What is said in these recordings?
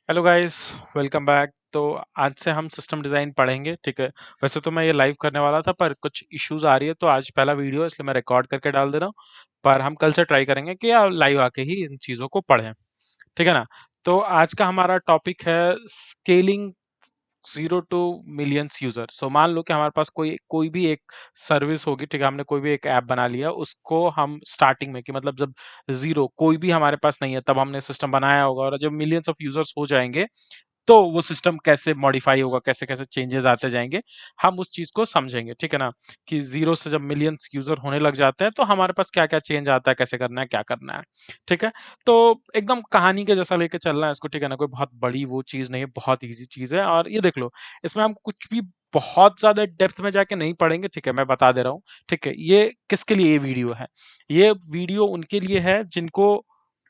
Hello guys, welcome back. तो आज से हम सिस्टम डिज़ाइन पढ़ेंगे, ठीक है। वैसे तो मैं ये लाइव करने वाला था पर कुछ इश्यूज आ रही है, तो आज पहला वीडियो है इसलिए मैं रिकॉर्ड करके डाल दे रहा हूँ। पर हम कल से ट्राई करेंगे कि आप लाइव आके ही इन चीज़ों को पढ़ें, ठीक है ना। तो आज का हमारा टॉपिक है स्केलिंग 0 to millions यूजर। सो मान लो कि हमारे पास कोई कोई भी एक सर्विस होगी, ठीक है। हमने कोई भी एक ऐप बना लिया, उसको हम स्टार्टिंग में कि मतलब जब जीरो कोई भी हमारे पास नहीं है तब हमने सिस्टम बनाया होगा, और जब मिलियंस ऑफ यूजर्स हो जाएंगे तो वो सिस्टम कैसे मॉडिफाई होगा, कैसे कैसे चेंजेस आते जाएंगे, हम उस चीज को समझेंगे, ठीक है ना। कि जीरो से जब मिलियंस यूजर होने लग जाते हैं तो हमारे पास क्या क्या चेंज आता है, कैसे करना है, क्या करना है, ठीक है। तो एकदम कहानी के जैसा लेके चलना है इसको, ठीक है ना। कोई बहुत बड़ी वो चीज नहीं है, बहुत ईजी चीज है। और ये देख लो, इसमें हम कुछ भी बहुत ज्यादा डेप्थ में जाके नहीं पढ़ेंगे, ठीक है। मैं बता दे रहा हूँ, ठीक है। ये किसके लिए ये वीडियो है? ये वीडियो उनके लिए है जिनको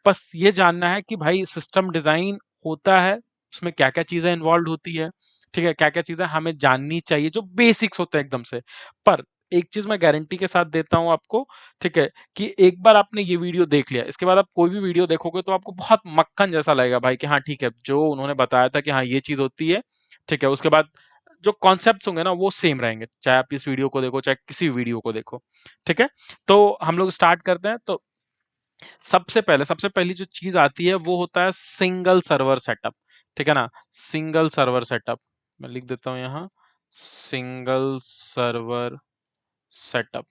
बस ये जानना है कि भाई सिस्टम डिजाइन होता है, उसमें क्या-क्या चीज़ें इन्वॉल्व होती है, ठीक है? क्या-क्या चीज़ें हमें जाननी चाहिए, जो बेसिक्स होते हैं एकदम से। पर एक चीज़ मैं गारंटी के साथ देता हूँ आपको, ठीक है? कि एक बार आपने ये वीडियो देख लिया, इसके बाद आप कोई भी वीडियो देखोगे तो आपको बहुत मक्खन जैसा लगेगा भाई, कि हाँ ठीक है, जो उन्होंने बताया था कि हाँ ये चीज़ होती है, ठीक है? उसके बाद जो कॉन्सेप्ट्स होंगे ना वो सेम रहेंगे, चाहे आप इस वीडियो को देखो, चाहे किसी वीडियो को देखो, ठीक है? तो हम लोग स्टार्ट करते हैं। तो सबसे पहली जो चीज आती है वो होता है सिंगल सर्वर सेटअप, ठीक है ना। सिंगल सर्वर सेटअप, मैं लिख देता हूं यहाँ, सिंगल सर्वर सेटअप।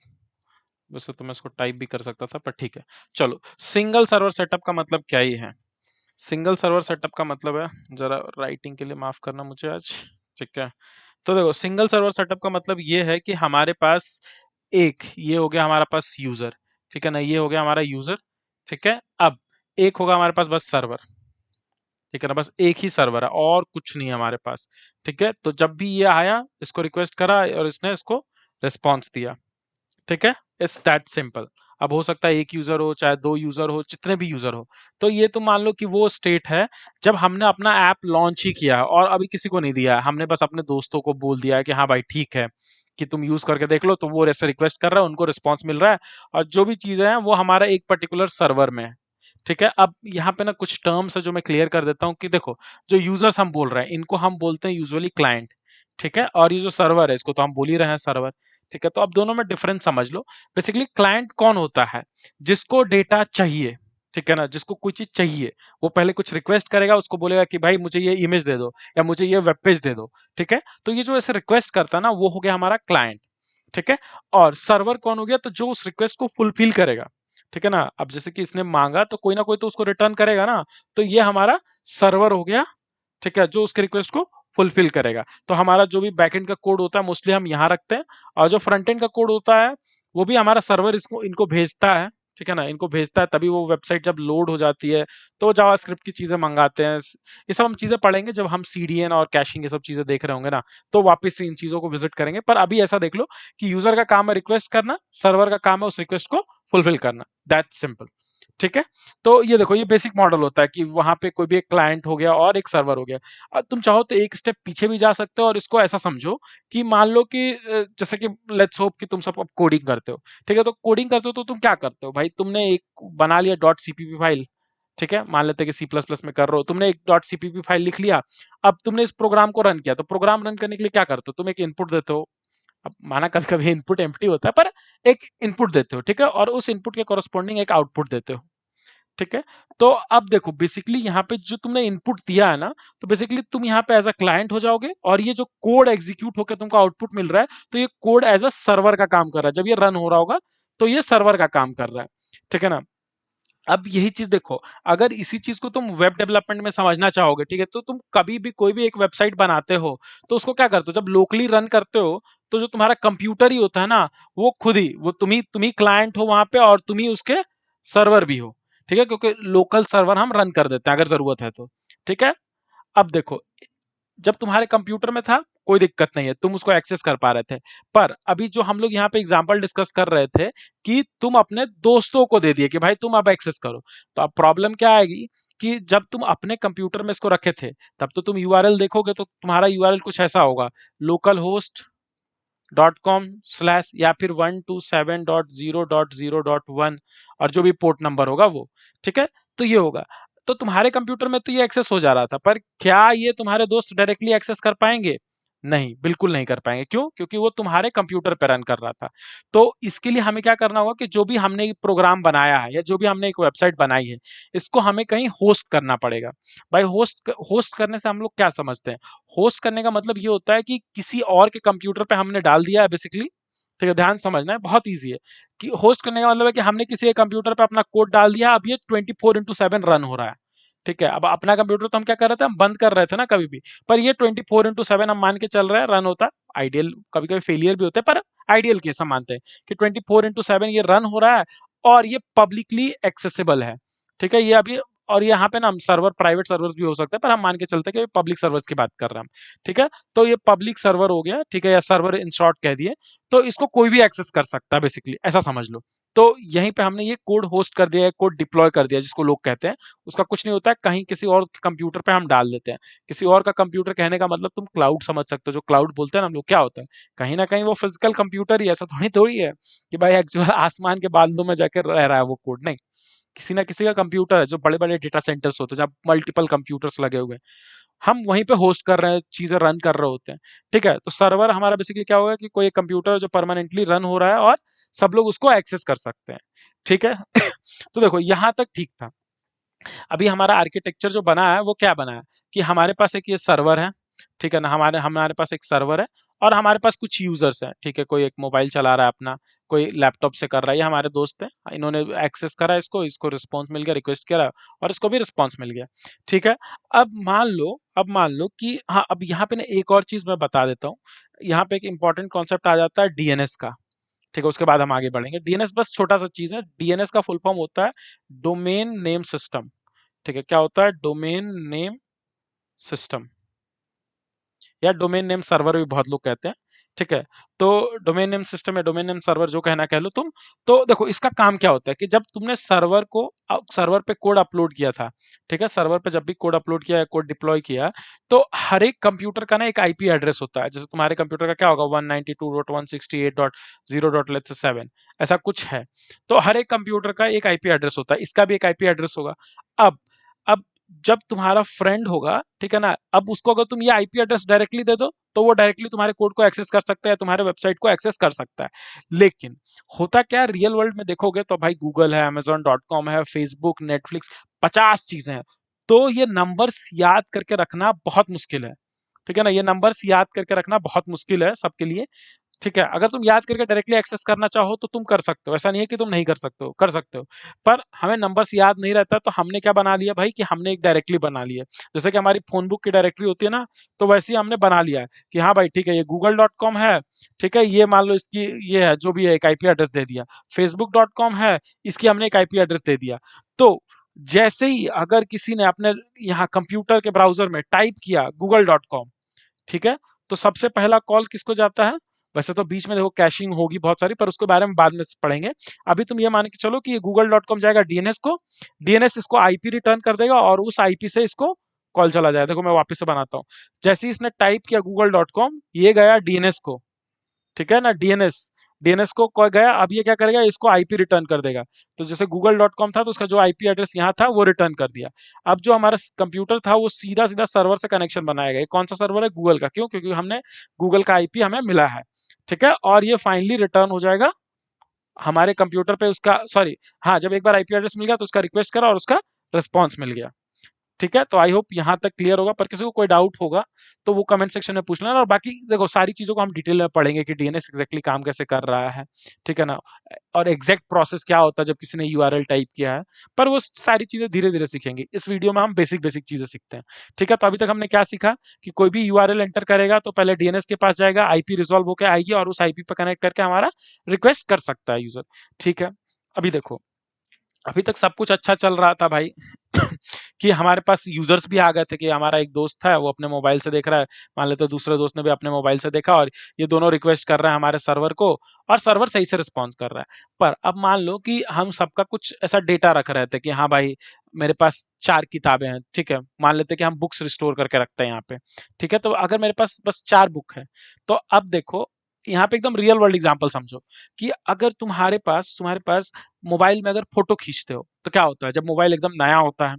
वैसे तो मैं इसको टाइप भी कर सकता था पर ठीक है। चलो, सिंगल सर्वर सेटअप का मतलब क्या ही है? सिंगल सर्वर सेटअप का मतलब है, जरा राइटिंग के लिए माफ करना मुझे आज, ठीक है। तो देखो, सिंगल सर्वर सेटअप का मतलब ये है कि हमारे पास एक ये हो गया हमारा पास यूजर, ठीक है ना। ये हो गया हमारा यूजर, ठीक है। अब एक होगा हमारे पास बस सर्वर, ठीक है ना। बस एक ही सर्वर है और कुछ नहीं है हमारे पास, ठीक है। तो जब भी ये आया, इसको रिक्वेस्ट करा और इसने इसको रिस्पॉन्स दिया, ठीक है। It's that simple. अब हो सकता है एक यूजर हो, चाहे दो यूजर हो, जितने भी यूजर हो। तो ये तो मान लो कि वो स्टेट है जब हमने अपना ऐप लॉन्च ही किया है और अभी किसी को नहीं दिया है, हमने बस अपने दोस्तों को बोल दिया है कि हाँ भाई ठीक है, कि तुम यूज करके देख लो। तो वो ऐसे रिक्वेस्ट कर रहा है, उनको रिस्पॉन्स मिल रहा है, और जो भी चीजें हैं वो हमारा एक पर्टिकुलर सर्वर में है, ठीक है। अब यहाँ पे ना कुछ टर्म्स है जो मैं क्लियर कर देता हूँ कि देखो, जो यूजर्स हम बोल रहे हैं इनको हम बोलते हैं यूजुअली क्लाइंट, ठीक है। और ये जो सर्वर है इसको तो हम बोल ही रहे हैं सर्वर, ठीक है। तो अब दोनों में डिफरेंस समझ लो। बेसिकली क्लाइंट कौन होता है? जिसको डेटा चाहिए, ठीक है ना। जिसको कोई चीज चाहिए, वो पहले कुछ रिक्वेस्ट करेगा, उसको बोलेगा कि भाई मुझे ये इमेज दे दो या मुझे ये वेब पेज दे दो, ठीक है। तो ये जो ऐसे रिक्वेस्ट करता है ना, वो हो गया हमारा क्लाइंट, ठीक है। और सर्वर कौन हो गया? तो जो उस रिक्वेस्ट को फुलफिल करेगा, ठीक है ना। अब जैसे कि इसने मांगा तो कोई ना कोई तो उसको रिटर्न करेगा ना, तो ये हमारा सर्वर हो गया, ठीक है, जो उसके रिक्वेस्ट को फुलफिल करेगा। तो हमारा जो भी बैकएंड का कोड होता है मोस्टली हम यहाँ रखते हैं, और जो फ्रंट एंड का कोड होता है वो भी हमारा सर्वर इसको इनको भेजता है, ठीक है ना। इनको भेजता है, तभी वो वेबसाइट जब लोड हो जाती है तो जावास्क्रिप्ट की चीजें मंगाते हैं। ये सब हम चीजें पढ़ेंगे जब हम सीडीएन और कैशिंग ये सब चीजें देख रहे होंगे ना, तो वापस से इन चीजों को विजिट करेंगे। पर अभी ऐसा देख लो कि यूजर का काम है रिक्वेस्ट करना, सर्वर का काम है उस रिक्वेस्ट को फुलफिल करना, दैट सिंपल, ठीक है। तो ये देखो, ये बेसिक मॉडल होता है कि वहां पे कोई भी एक क्लाइंट हो गया और एक सर्वर हो गया। तुम चाहो तो एक स्टेप पीछे भी जा सकते हो और इसको ऐसा समझो कि मान लो कि जैसे कि लेट्स होप कि तुम सब अब कोडिंग करते हो, ठीक है। तो कोडिंग करते हो तो तुम क्या करते हो भाई? तुमने एक बना लिया डॉट सीपीपी फाइल, ठीक है। मान लेते हैं कि सी प्लस प्लस में कर रहे हो, तुमने एक डॉट सीपीपी फाइल लिख लिया। अब तुमने इस प्रोग्राम को रन किया, तो प्रोग्राम रन करने के लिए क्या करते हो? तुम एक इनपुट देते हो। अब माना कभी कभी इनपुट एम्प्टी होता है, पर एक इनपुट देते हो, ठीक है। और उस इनपुट के कॉरस्पॉन्डिंग एक आउटपुट देते हो, ठीक है। तो अब देखो, बेसिकली यहाँ पे जो तुमने इनपुट दिया है ना, तो बेसिकली तुम यहाँ पे एज अ क्लाइंट हो जाओगे, और ये जो कोड एग्जीक्यूट होकर तुमको आउटपुट मिल रहा है, तो ये कोड एज अ सर्वर का काम कर रहा है। जब ये रन हो रहा होगा तो ये सर्वर का काम कर रहा है, ठीक है ना। अब यही चीज देखो, अगर इसी चीज को तुम वेब डेवलपमेंट में समझना चाहोगे, ठीक है, तो तुम कभी भी कोई भी एक वेबसाइट बनाते हो तो उसको क्या करते हो? जब लोकली रन करते हो तो जो तुम्हारा कंप्यूटर ही होता है ना, वो खुद ही वो तुम ही क्लाइंट हो वहां पे, और तुम ही उसके सर्वर भी हो, ठीक है। क्योंकि लोकल सर्वर हम रन कर देते हैं अगर जरूरत है तो, ठीक है। अब देखो, जब तुम्हारे कंप्यूटर में था कोई दिक्कत नहीं है, तुम उसको एक्सेस कर पा रहे थे। पर अभी जो हम लोग यहाँ पे एग्जांपल डिस्कस कर रहे थे कि तुम अपने दोस्तों को दे दिए कि भाई तुम अब एक्सेस करो, तो अब प्रॉब्लम क्या आएगी कि जब तुम अपने कंप्यूटर में इसको रखे थे तब तो तुम यूआरएल देखोगे तो तुम्हारा यूआरएल कुछ ऐसा होगा, local host dot com slash या फिर 127.0.0.1, और जो भी पोर्ट नंबर होगा वो, ठीक है। तो ये होगा। तो तुम्हारे कंप्यूटर में तो ये एक्सेस हो जा रहा था, पर क्या ये तुम्हारे दोस्त डायरेक्टली एक्सेस कर पाएंगे? नहीं, बिल्कुल नहीं कर पाएंगे। क्यों? क्योंकि वो तुम्हारे कंप्यूटर पे रन कर रहा था। तो इसके लिए हमें क्या करना होगा कि जो भी हमने प्रोग्राम बनाया है या जो भी हमने एक वेबसाइट बनाई है, इसको हमें कहीं होस्ट करना पड़ेगा। भाई होस्ट करने से हम लोग क्या समझते हैं? होस्ट करने का मतलब ये होता है कि किसी और के कंप्यूटर पे हमने डाल दिया है बेसिकली। ठीक है, ध्यान समझना है, बहुत ईजी है। कि होस्ट करने का मतलब है कि हमने किसी एक कंप्यूटर पे अपना कोड डाल दिया, अब ये 24/7 रन हो रहा है। ठीक है, अब अपना कंप्यूटर तो हम क्या कर रहे थे, हम बंद कर रहे थे ना कभी भी, पर ये 24/7 हम मान के चल रहे हैं रन होता है। आइडियल, कभी कभी फेलियर भी होते हैं, पर आइडियल केस हम मानते हैं कि 24/7 ये रन हो रहा है और ये पब्लिकली एक्सेसिबल है। ठीक है, ये अभी, और यहाँ पे ना हम सर्वर, प्राइवेट सर्वर्स भी हो सकते हैं, पर हम मान के चलते हैं कि पब्लिक सर्वर्स की बात कर रहे हैं हम। ठीक है, तो ये पब्लिक सर्वर हो गया, ठीक है, या सर्वर इन शॉर्ट कह दिए। तो इसको कोई भी एक्सेस कर सकता है बेसिकली, ऐसा समझ लो। तो यहीं पे हमने ये कोड होस्ट कर दिया है, कोड डिप्लॉय कर दिया जिसको लोग कहते हैं। उसका कुछ नहीं होता है, कहीं किसी और कंप्यूटर पे हम डाल देते हैं। किसी और का कंप्यूटर कहने का मतलब तुम क्लाउड समझ सकते हो। जो क्लाउड बोलते हैं ना हम लोग, क्या होता है? कहीं ना कहीं वो फिजिकल कंप्यूटर ही, ऐसा थोड़ी थोड़ी है कि भाई एक्चुअल आसमान के बादलों में जाकर रह रहा है वो कोड, नहीं। किसी ना किसी का कंप्यूटर है, जो बड़े बड़े डेटा सेंटर्स होते हैं जहाँ मल्टीपल कंप्यूटर्स लगे हुए हैं, हम वहीं पे होस्ट कर रहे हैं, चीजें रन कर रहे होते हैं। ठीक है, तो सर्वर हमारा बेसिकली क्या होगा कि कोई एक कंप्यूटर जो परमानेंटली रन हो रहा है और सब लोग उसको एक्सेस कर सकते हैं। ठीक है तो देखो यहां तक ठीक था। अभी हमारा आर्किटेक्चर जो बना है वो क्या बना है कि हमारे पास एक ये सर्वर है। ठीक है ना, हमारे हमारे पास एक सर्वर है और हमारे पास कुछ यूजर्स हैं। ठीक है, कोई एक मोबाइल चला रहा है अपना, कोई लैपटॉप से कर रहा है, ये हमारे दोस्त हैं, इन्होंने एक्सेस करा इसको, इसको रिस्पॉन्स मिल गया, रिक्वेस्ट करा और इसको भी रिस्पॉन्स मिल गया। ठीक है, अब मान लो कि हाँ, अब यहाँ पे ना एक और चीज मैं बता देता हूँ। यहाँ पे एक इंपॉर्टेंट कॉन्सेप्ट आ जाता है डीएनएस का। ठीक है, उसके बाद हम आगे बढ़ेंगे। डीएनएस बस छोटा सा चीज है। डीएनएस का फुल फॉर्म होता है डोमेन नेम सिस्टम। ठीक है, क्या होता है? डोमेन नेम सिस्टम, या डोमेन नेम सर्वर भी बहुत लोग कहते हैं। ठीक है, तो डोमेन नेम सिस्टम या डोमेन नेम सर्वर जो कहना कह लो तुम। तो देखो इसका काम क्या होता है कि जब तुमने सर्वर पे कोड अपलोड किया था, ठीक है, सर्वर पे जब भी कोड अपलोड किया या कोड डिप्लॉय किया, तो हर एक कंप्यूटर का ना एक आईपी एड्रेस होता है। जैसे तुम्हारे कंप्यूटर का क्या होगा, 192.168.0.7 ऐसा कुछ है। तो हर एक कंप्यूटर का एक आईपी एड्रेस होता है, इसका भी एक आईपी एड्रेस होगा। अब अब जब तुम्हारा फ्रेंड होगा, ठीक है ना, अब उसको अगर तुम ये आईपी एड्रेस डायरेक्टली दे दो, तो वो डायरेक्टली तुम्हारे कोड को एक्सेस कर सकता है, तुम्हारे वेबसाइट को एक्सेस कर सकता है। लेकिन होता क्या है, रियल वर्ल्ड में देखोगे तो भाई गूगल है, Amazon.com है, फेसबुक, नेटफ्लिक्स, 50 चीजें हैं। तो ये नंबर्स याद करके रखना बहुत मुश्किल है। ठीक है ना, ये नंबर्स याद करके रखना बहुत मुश्किल है सबके लिए। ठीक है, अगर तुम याद करके डायरेक्टली एक्सेस करना चाहो तो तुम कर सकते हो, ऐसा नहीं है कि तुम नहीं कर सकते हो, कर सकते हो। पर हमें नंबर्स याद नहीं रहता, तो हमने क्या बना लिया भाई कि हमने एक डायरेक्टली बना लिया। जैसे कि हमारी फोन बुक की डायरेक्टरी होती है ना, तो वैसे ही हमने बना लिया है कि हाँ भाई ठीक है, ये google.com है। ठीक है, ये मान लो इसकी, ये है जो भी है, एक आईपी एड्रेस दे दिया। facebook.com है, इसकी हमने एक आईपी एड्रेस दे दिया। तो जैसे ही अगर किसी ने अपने यहाँ कंप्यूटर के ब्राउजर में टाइप किया google.com, ठीक है, तो सबसे पहला कॉल किसको जाता है? वैसे तो बीच में देखो कैशिंग होगी बहुत सारी, पर उसके बारे में बाद में पढ़ेंगे। अभी तुम ये मान के चलो कि ये google.com जाएगा डीएनएस को, डीएनएस इसको आईपी रिटर्न कर देगा और उस आईपी से इसको कॉल चला जाएगा। देखो मैं वापस से बनाता हूँ। जैसे ही इसने टाइप किया google.com, ये गया डीएनएस को। ठीक है ना, डीएनएस, डीएनएस को गया, अब ये क्या करेगा, इसको आईपी रिटर्न कर देगा। तो जैसे google.com था, तो उसका जो आईपी एड्रेस यहाँ था वो रिटर्न कर दिया। अब जो हमारा कंप्यूटर था वो सीधा सीधा सर्वर से कनेक्शन बनाएगा। ये कौन सा सर्वर है? गूगल का। क्यों? क्योंकि हमने गूगल का आईपी हमें मिला है। ठीक है, और ये फाइनली रिटर्न हो जाएगा हमारे कंप्यूटर पे। उसका सॉरी, हाँ, जब एक बार आईपी एड्रेस मिल गया तो उसका रिक्वेस्ट करा और उसका रिस्पॉन्स मिल गया। ठीक है, तो आई होप यहाँ तक क्लियर होगा, पर किसी को कोई डाउट होगा तो वो कमेंट सेक्शन में पूछ लेना। और बाकी देखो सारी चीजों को हम डिटेल में पढ़ेंगे कि डीएनएस एग्जैक्टली काम कैसे कर रहा है। ठीक है ना, और एग्जैक्ट प्रोसेस क्या होता है जब किसी ने यूआरएल टाइप किया है। पर वो सारी चीजें धीरे धीरे सीखेंगे। इस वीडियो में हम बेसिक बेसिक चीजें सीखते हैं। ठीक है, तो अभी तक हमने क्या सीखा कि कोई भी यूआरएल एंटर करेगा तो पहले डीएनएस के पास जाएगा, आईपी रिजॉल्व होकर आएगी और उस आईपी पर कनेक्ट करके हमारा रिक्वेस्ट कर सकता है यूजर। ठीक है, अभी देखो, अभी तक सब कुछ अच्छा चल रहा था भाई कि हमारे पास यूजर्स भी आ गए थे कि हमारा एक दोस्त था वो अपने मोबाइल से देख रहा है, मान लेते दूसरे दोस्त ने भी अपने मोबाइल से देखा, और ये दोनों रिक्वेस्ट कर रहे हैं हमारे सर्वर को और सर्वर सही से रिस्पॉन्स कर रहा है। पर अब मान लो कि हम सबका कुछ ऐसा डेटा रख रहे थे कि हाँ भाई मेरे पास 4 किताबें हैं। ठीक है, मान लेते कि हम बुक्स रिस्टोर करके रखते हैं यहाँ पे। ठीक है, तो अगर मेरे पास बस 4 बुक है, तो अब देखो यहाँ पे एकदम रियल वर्ल्ड एग्जांपल समझो कि अगर तुम्हारे पास मोबाइल में अगर फोटो खींचते हो तो क्या होता है जब मोबाइल एकदम नया होता है,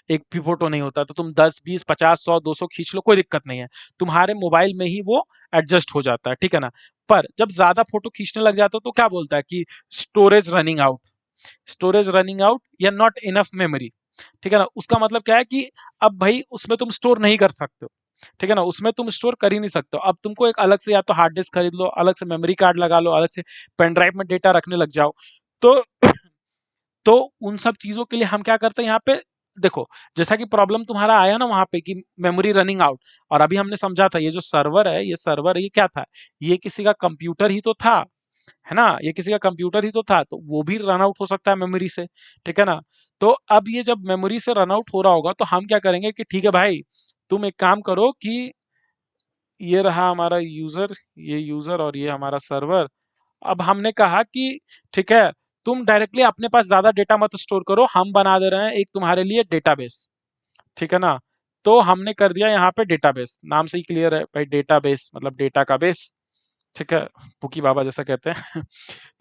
एक भी फोटो नहीं होता, तो तुम 10 20 50 100 200 खींच लो, कोई दिक्कत नहीं है, तुम्हारे मोबाइल में ही वो एडजस्ट हो जाता है, ठीक है ना। पर जब ज्यादा फोटो खींचने लग जाते हो तो क्या बोलता है कि storage running out, storage running out या नॉट इनफ मेमोरी, ठीक है ना। उसका मतलब क्या है कि अब भाई उसमें तुम स्टोर नहीं कर सकते हो, ठीक है ना, उसमें तुम स्टोर कर ही नहीं सकते हो। अब तुमको एक अलग से या तो हार्ड डिस्क खरीद लो, अलग से मेमोरी कार्ड लगा लो, अलग से पेन ड्राइव में डेटा रखने लग जाओ। तो तो उन सब चीजों के लिए हम क्या करते हैं यहाँ पे, देखो जैसा कि प्रॉब्लम तुम्हारा आया ना वहां पे कि मेमोरी रनिंग आउट, और अभी हमने समझा था ये जो सर्वर है, ये सर्वर ये क्या था, ये किसी का कंप्यूटर ही तो था, है ना, ये किसी का कंप्यूटर ही तो था, तो वो भी रन आउट हो सकता है मेमोरी से, ठीक है ना। तो अब ये जब मेमोरी से रन आउट हो रहा होगा तो हम क्या करेंगे कि ठीक है भाई, तुम एक काम करो कि ये रहा हमारा यूजर, ये यूजर और ये हमारा सर्वर। अब हमने कहा कि ठीक है, तुम डायरेक्टली अपने पास ज्यादा डेटा मत स्टोर करो, हम बना दे रहे हैं एक तुम्हारे लिए डेटाबेस, ठीक है ना। तो हमने कर दिया यहाँ पे डेटाबेस, नाम से ही क्लियर है भाई, डेटाबेस मतलब डेटा का बेस, ठीक है, पुकी बाबा जैसा कहते हैं।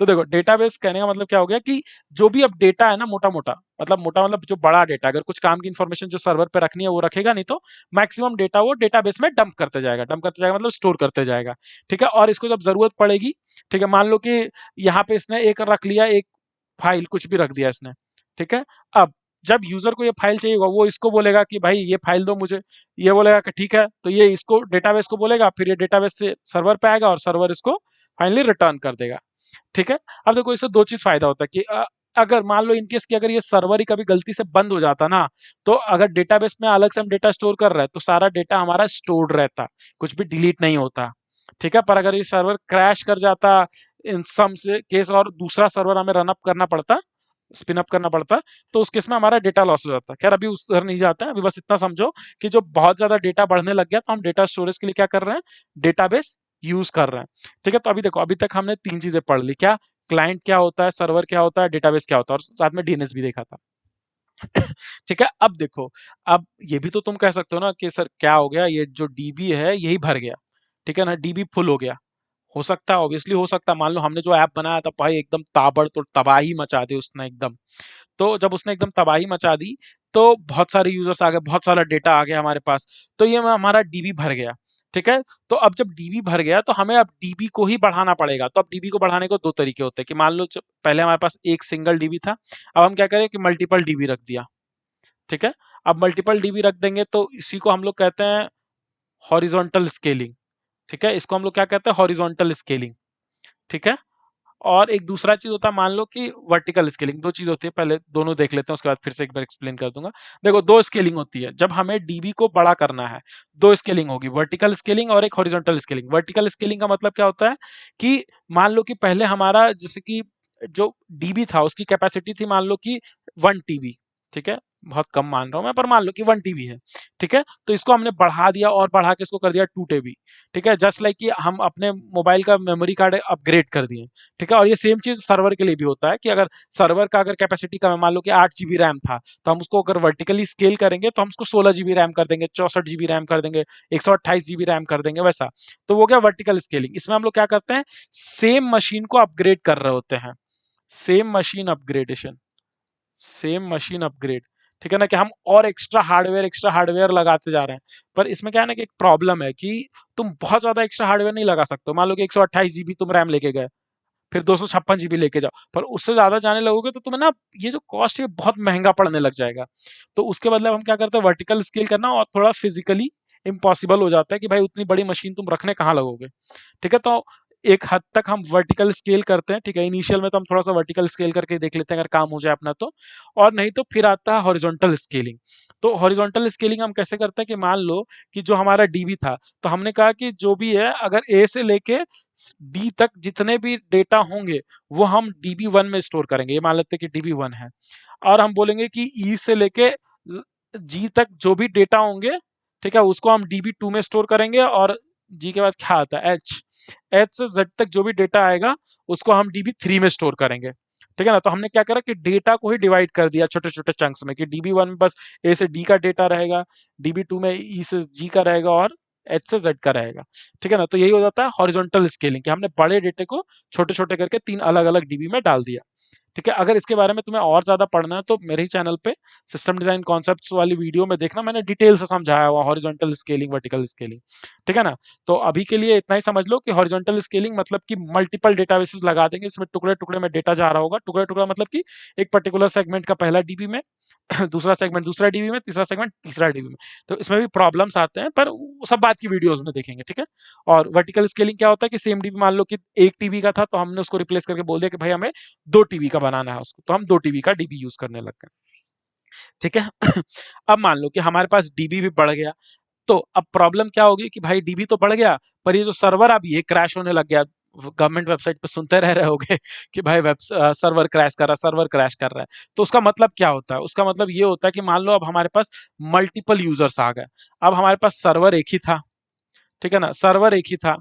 तो देखो डेटाबेस कहने का मतलब क्या हो गया कि जो भी अब डेटा है ना, मोटा मोटा मतलब जो बड़ा डेटा, अगर कुछ काम की इंफॉर्मेशन जो सर्वर पे रखनी है वो रखेगा, नहीं तो मैक्सिमम डेटा वो डेटाबेस में डंप करते जाएगा मतलब स्टोर करते जाएगा, ठीक है। और इसको जब जरूरत पड़ेगी, ठीक है, मान लो कि यहाँ पे इसने एक रख लिया, एक फाइल कुछ भी रख दिया इसने, ठीक है। अब जब यूजर को ये फाइल चाहिए होगा, वो इसको बोलेगा कि भाई ये फाइल दो मुझे, ये बोलेगा कि ठीक है, तो ये इसको डेटाबेस को बोलेगा, फिर ये डेटाबेस से सर्वर पे आएगा और सर्वर इसको फाइनली रिटर्न कर देगा, ठीक है। अब देखो इससे दो चीज फायदा होता है कि अगर मान लो इनकेस कि अगर ये सर्वर ही कभी गलती से बंद हो जाता ना, तो अगर डेटाबेस में अलग से हम डेटा स्टोर कर रहे हैं तो सारा डेटा हमारा स्टोर्ड रहता, कुछ भी डिलीट नहीं होता, ठीक है। पर अगर ये सर्वर क्रैश कर जाता इन सम से केस और दूसरा सर्वर हमें रन अप करना पड़ता, स्पिन अप करना पड़ता, तो उस केस में हमारा डेटा लॉस हो जाता। खैर अभी उस तरह नहीं जाता है, अभी बस इतना समझो कि जो बहुत ज्यादा डेटा बढ़ने लग गया तो हम डेटा स्टोरेज के लिए क्या कर रहे हैं, डेटाबेस यूज कर रहे हैं, ठीक है। तो अभी देखो, अभी तक हमने तीन चीजें पढ़ ली, क्या क्लाइंट क्या होता है, सर्वर क्या होता है, डेटाबेस क्या होता है, और साथ में डीएनएस भी देखा था। ठीक है, अब देखो, अब ये भी तो तुम कह सकते हो ना कि सर क्या हो गया, ये जो डीबी है यही भर गया, ठीक है ना, डीबी फुल हो गया। हो सकता है, ऑब्वियसली हो सकता है, मान लो हमने जो ऐप बनाया था भाई एकदम ताबड़तोड़ तबाही मचा दी उसने एकदम। तो जब उसने एकदम तबाही मचा दी तो बहुत सारे यूजर्स आ गए, बहुत सारा डेटा आ गया हमारे पास, तो ये हमारा डीबी भर गया, ठीक है। तो अब जब डीबी भर गया तो हमें अब डीबी को ही बढ़ाना पड़ेगा। तो अब डीबी को बढ़ाने को दो तरीके होते हैं कि मान लो पहले हमारे पास एक सिंगल डीबी था, अब हम क्या करें कि मल्टीपल डीबी रख दिया, ठीक है। अब मल्टीपल डीबी रख देंगे तो इसी को हम लोग कहते हैं हॉरिजॉन्टल स्केलिंग, ठीक है, इसको हम लोग क्या कहते हैं, हॉरिजॉन्टल स्केलिंग, ठीक है। और एक दूसरा चीज होता है, मान लो कि वर्टिकल स्केलिंग, दो चीज होती है, पहले दोनों देख लेते हैं उसके बाद फिर से एक बार एक्सप्लेन कर दूंगा। देखो दो स्केलिंग होती है जब हमें डीबी को बड़ा करना है, दो स्केलिंग होगी, वर्टिकल स्केलिंग और एक हॉरिजॉन्टल स्केलिंग। वर्टिकल स्केलिंग का मतलब क्या होता है कि मान लो कि पहले हमारा जैसे कि जो डीबी था उसकी कैपेसिटी थी मान लो कि 1 टीबी, ठीक है, बहुत कम मान रहा हूं मैं, पर मान लो कि 1 टीबी है, ठीक है। तो इसको हमने बढ़ा दिया और बढ़ा के इसको कर दिया 2 टीबी, ठीक है, जस्ट लाइक कि हम अपने मोबाइल का मेमोरी कार्ड अपग्रेड कर दिए, ठीक है। और ये सेम चीज सर्वर के लिए भी होता है कि अगर सर्वर का अगर कैपेसिटी कम है, मान लो कि 8 जीबी रैम था, तो हम उसको अगर वर्टिकली स्केल करेंगे तो हम उसको 16 जीबी रैम कर देंगे, 64 जीबी रैम कर देंगे, 128 जीबी रैम कर देंगे, वैसा। तो वो क्या वर्टिकल स्केलिंग, इसमें हम लोग क्या करते हैं, सेम मशीन को अपग्रेड कर रहे होते हैं, same machine upgradation, same machine upgrade, ठीक है ना, कि हम और एक्स्ट्रा हार्डवेयर लगाते जा रहे हैं। पर इसमें क्या है ना कि एक प्रॉब्लम है कि तुम बहुत ज्यादा एक्स्ट्रा हार्डवेयर नहीं लगा सकते हो। मान लो कि 128 जीबी तुम रैम लेके गए, फिर 256 जीबी लेके जाओ, पर उससे ज्यादा जाने लगोगे तो तुम्हें ना ये जो कॉस्ट है बहुत महंगा पड़ने लग जाएगा। तो उसके बदले हम क्या करते हैं, वर्टिकल स्केल करना, और थोड़ा फिजिकली इम्पॉसिबल हो जाता है कि भाई उतनी बड़ी मशीन तुम रखने कहाँ लगोगे, ठीक है। तो एक हद तक हम वर्टिकल स्केल करते हैं, ठीक है, इनिशियल में तो हम थोड़ा सा वर्टिकल स्केल करके देख लेते हैं अगर काम हो जाए अपना तो। और नहीं तो फिर आता है हॉरिजॉन्टल स्केलिंग। तो हॉरिजॉन्टल स्केलिंग हम कैसे करते हैं कि मान लो कि जो हमारा डीबी था, तो हमने कहा कि जो भी है अगर ए से लेके डी तक जितने भी डेटा होंगे वो हम DB1 में स्टोर करेंगे, ये मान लेते हैं कि DB1 है। और हम बोलेंगे कि ई से लेके जी तक जो भी डेटा होंगे, ठीक है, उसको हम DB2 में स्टोर करेंगे। और जी के बाद क्या आता है, एच, एच से जेड तक जो भी डेटा आएगा उसको हम DB3 में स्टोर करेंगे, ठीक है ना। तो हमने क्या करा कि डेटा को ही डिवाइड कर दिया छोटे छोटे चंक्स में, कि DB1 में बस ए से डी का डेटा रहेगा, DB2 में ई से जी का रहेगा, और एच से जेड का रहेगा, ठीक है ना। तो यही हो जाता है हॉरिजॉन्टल स्केलिंग, कि हमने बड़े डेटे को छोटे छोटे करके तीन अलग अलग डीबी में डाल दिया, ठीक है, अगर इसके बारे में तुम्हें और ज्यादा पढ़ना है तो मेरे ही चैनल पे सिस्टम डिजाइन कॉन्सेप्ट्स वाली वीडियो में देखना, मैंने डिटेल से समझाया हुआ हॉरिजॉन्टल स्केलिंग, वर्टिकल स्केलिंग। ठीक है ना। तो अभी के लिए इतना ही समझ लो कि हॉरिजॉन्टल स्केलिंग मतलब कि मल्टीपल डेटाबेसेस लगा देंगे, इसमें टुकड़े टुकड़े में डेटा जा रहा होगा, टुकड़ा टुकड़ा मतलब कि एक पर्टिकुलर सेगमेंट का पहला डीबी में दूसरा सेगमेंट दूसरा डीबी में, तीसरा सेगमेंट तीसरा डीबी में। तो इसमें भी प्रॉब्लम्स आते हैं, पर वो सब बात की वीडियोस में देखेंगे। ठीक है। और वर्टिकल स्केलिंग क्या होता है कि सेम डीबी मान लो कि 1 टीबी का था, तो हमने उसको रिप्लेस करके बोल दिया कि भाई हमें 2 टीबी का बनाना है उसको, तो हम 2 टीबी का डीबी यूज करने लग गए। ठीक है। अब मान लो कि हमारे पास डीबी भी बढ़ गया, तो अब प्रॉब्लम क्या होगी कि भाई डीबी तो बढ़ गया, पर ये जो सर्वर अब ये क्रैश होने लग गया। गवर्नमेंट वेबसाइट पे सुनते रह रहे होगे कि भाई वेब सर्वर क्रैश कर रहा है, सर्वर क्रैश कर रहा है। तो उसका मतलब क्या होता है? उसका मतलब ये होता है कि मान लो अब हमारे पास मल्टीपल यूजर्स आ गए। अब हमारे पास सर्वर एक ही था, ठीक है ना, सर्वर एक ही था,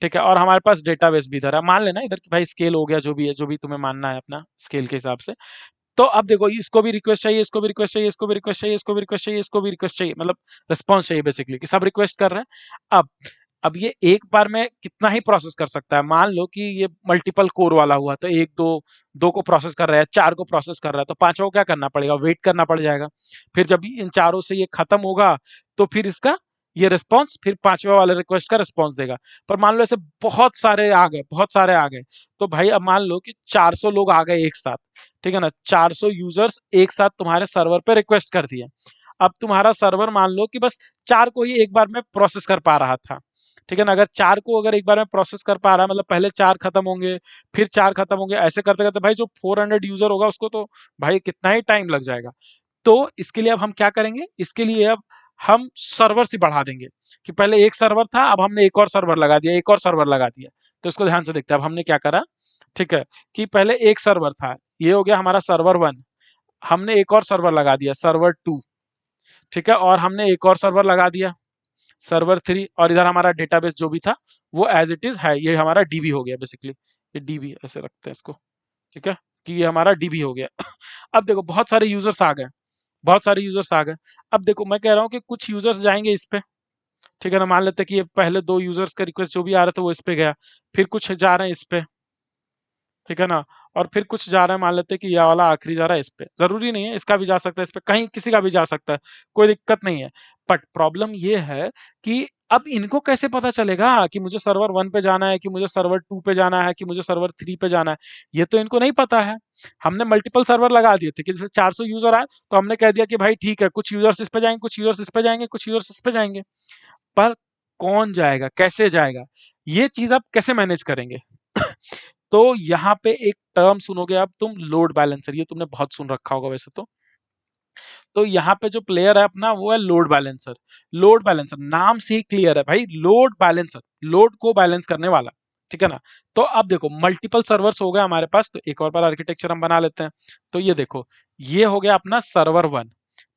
ठीक है, और हमारे पास डेटाबेस भी इधर है। मान लेना इधर कि भाई स्केल हो गया, जो भी है, जो भी तुम्हें मानना है अपना स्केल के हिसाब से। तो अब देखो, इसको भी रिक्वेस्ट चाहिए, इसको भी रिक्वेस्ट चाहिए, इसको भी रिक्वेस्ट चाहिए, इसको भी रिक्वेस्ट चाहिए, इसको भी रिक्वेस्ट चाहिए, मतलब रिस्पॉन्स चाहिए बेसिकली, कि सब रिक्वेस्ट कर रहे हैं। अब ये एक बार में कितना ही प्रोसेस कर सकता है? मान लो कि ये मल्टीपल कोर वाला हुआ, तो एक दो दो को प्रोसेस कर रहा है, चार को प्रोसेस कर रहा है, तो पांचों को क्या करना पड़ेगा? वेट करना पड़ जाएगा। फिर जब इन चारों से ये खत्म होगा, तो फिर इसका ये रिस्पॉन्स फिर पांचवा वाले रिक्वेस्ट का रिस्पॉन्स देगा। पर मान लो ऐसे बहुत सारे आ गए, बहुत सारे आ गए, तो भाई अब मान लो कि 400 लोग आ गए एक साथ, ठीक है ना, 400 यूजर्स एक साथ तुम्हारे सर्वर पे रिक्वेस्ट कर दिए। अब तुम्हारा सर्वर मान लो कि बस चार को ही एक बार में प्रोसेस कर पा रहा था, ठीक है ना। अगर चार को अगर एक बार में प्रोसेस कर पा रहा है, मतलब पहले चार खत्म होंगे, फिर चार खत्म होंगे, ऐसे करते करते भाई जो 400 यूजर होगा उसको तो भाई कितना ही टाइम लग जाएगा। तो इसके लिए अब हम क्या करेंगे? इसके लिए अब हम सर्वर से बढ़ा देंगे, कि पहले एक सर्वर था, अब हमने एक और सर्वर लगा दिया, एक और सर्वर लगा दिया। तो इसको ध्यान से देखते हैं अब हमने क्या करा। ठीक है, कि पहले एक सर्वर था, ये हो गया हमारा सर्वर 1। हमने एक और सर्वर लगा दिया, सर्वर 2। ठीक है, और हमने एक और सर्वर लगा दिया, सर्वर 3। और इधर हमारा डेटाबेस जो भी था वो एज इट इज है, ये हमारा डीबी हो गया बेसिकली। ये डीबी ऐसे रखते हैं इसको, ठीक है, कि ये हमारा डीबी हो गया। अब देखो बहुत सारे यूजर्स आ गए, बहुत सारे यूजर्स आ गए। अब देखो मैं कह रहा हूँ कि कुछ यूजर्स जाएंगे इस पे, ठीक है ना, मान लेते हैं कि ये पहले 2 यूजर्स का रिक्वेस्ट जो भी आ रहा था वो इस पे गया, फिर कुछ जा रहे हैं इस पे, ठीक है ना, और फिर कुछ जा रहा है, मान लेते हैं कि ये वाला आखिरी जा रहा है इस पे, जरूरी नहीं है इसका भी जा सकता है इस पे, कहीं किसी का भी जा सकता है, कोई दिक्कत नहीं है। बट प्रॉब्लम ये है कि अब इनको कैसे पता चलेगा कि मुझे सर्वर 1 पे जाना है, कि मुझे सर्वर 2 पे जाना है, कि मुझे सर्वर 3 पे जाना है? ये तो इनको नहीं पता है। हमने मल्टीपल सर्वर लगा दिए थे कि जैसे 400 यूजर आए, तो हमने कह दिया कि भाई ठीक है, कुछ यूजर्स इस पे जाएंगे, कुछ यूजर्स इस पे जाएंगे, कुछ यूजर्स इस पे जाएंगे। पर कौन जाएगा, कैसे जाएगा, ये चीज आप कैसे मैनेज करेंगे? तो यहाँ पे एक टर्म सुनोगे आप तुम, लोड बैलेंसर, ये तुमने बहुत सुन रखा होगा वैसे तो। तो यहाँ पे जो प्लेयर है अपना वो है लोड बैलेंसर। लोड बैलेंसर नाम से ही क्लियर है भाई, लोड बैलेंसर, लोड को बैलेंस करने वाला, ठीक है ना। तो अब देखो मल्टीपल सर्वर्स हो गए हमारे पास, तो एक और बार आर्किटेक्चर हम बना लेते हैं। तो ये देखो, ये हो गया अपना सर्वर 1,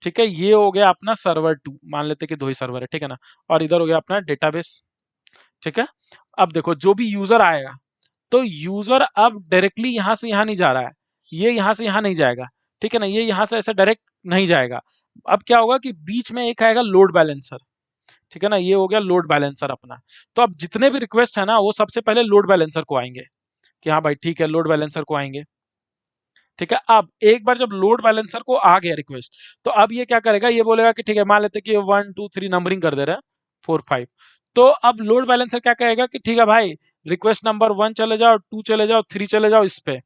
ठीक है, ये हो गया अपना सर्वर 2, मान लेते हैं कि 2 ही सर्वर है, ठीक है ना, और इधर हो गया अपना डेटाबेस, ठीक है। अब देखो जो भी यूजर आएगा, तो यूजर अब डायरेक्टली यहां से यहां नहीं जा रहा है, ये यहां से यहां नहीं जाएगा, ठीक है ना, ये यहां से ऐसे डायरेक्ट नहीं जाएगा। अब क्या होगा कि बीच में एक आएगा लोड बैलेंसर, ठीक है ना, ये हो गया लोड बैलेंसर अपना। तो अब जितने भी रिक्वेस्ट है ना, वो सबसे पहले लोड बैलेंसर को आएंगे, कि हाँ भाई ठीक है, लोड बैलेंसर को आएंगे। ठीक है, अब एक बार जब लोड बैलेंसर को आ गया रिक्वेस्ट, तो अब ये क्या करेगा, ये बोलेगा कि ठीक है, मान लेते कि 1 2 3 नंबरिंग कर दे रहे हैं, 4 5। तो अब लोड बैलेंसर क्या कहेगा कि ठीक है भाई, रिक्वेस्ट नंबर 1 चले जाओ, 2 चले जाओ, 3 चले जाओ इस पे,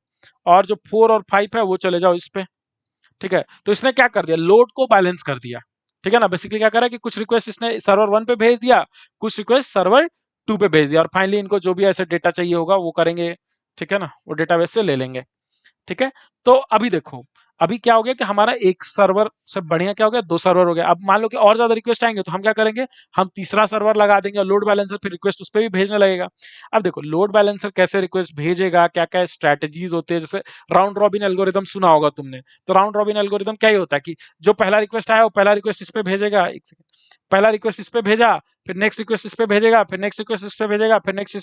और जो 4 और 5 है वो चले जाओ इस पे। ठीक है, तो इसने क्या कर दिया, लोड को बैलेंस कर दिया। ठीक है ना, बेसिकली क्या करा कि कुछ रिक्वेस्ट इसने सर्वर 1 पे भेज दिया, कुछ रिक्वेस्ट सर्वर 2 पे भेज दिया, और फाइनली इनको जो भी ऐसे डेटा चाहिए होगा वो करेंगे, ठीक है ना, वो डेटाबेस से ले लेंगे। ठीक है, तो अभी देखो, अभी क्या हो गया कि हमारा एक सर्वर से बढ़िया क्या हो गया, 2 सर्वर हो गया। अब मान लो कि और ज्यादा रिक्वेस्ट आएंगे, तो हम क्या करेंगे, हम तीसरा सर्वर लगा देंगे, और लोड बैलेंसर फिर रिक्वेस्ट उस पर भी भेजने लगेगा। अब देखो लोड बैलेंसर कैसे रिक्वेस्ट भेजेगा, क्या क्या स्ट्रैटेजीज होते हैं, जैसे राउंड रॉबिन एल्गोरिदम सुना होगा तुमने। तो राउंड रॉबिन एल्गोरिदम क्या ही होता है कि जो पहला रिक्वेस्ट आया वो पहला रिक्वेस्ट इस पे भेजेगा, एक सेकंड, पहला रिक्वेस्ट इस पे भेजा, फिर नेक्स्ट रिक्वेस्ट इस पे भेजेगा, फिर नेक्स्ट रिक्वेस्ट इस पे भेजेगा, फिर नेक्स्ट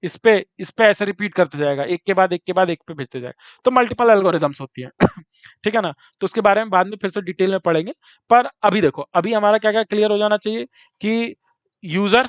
इस पे ऐसे रिपीट करते जाएगा, एक के बाद एक के बाद एक पे भेजते जाएगा। तो मल्टीपल एल्गोरिदम्स होती हैं। ठीक है ना, तो उसके बारे में बाद में फिर से डिटेल में पढ़ेंगे। पर अभी देखो, अभी हमारा क्या क्या क्लियर हो जाना चाहिए कि यूजर,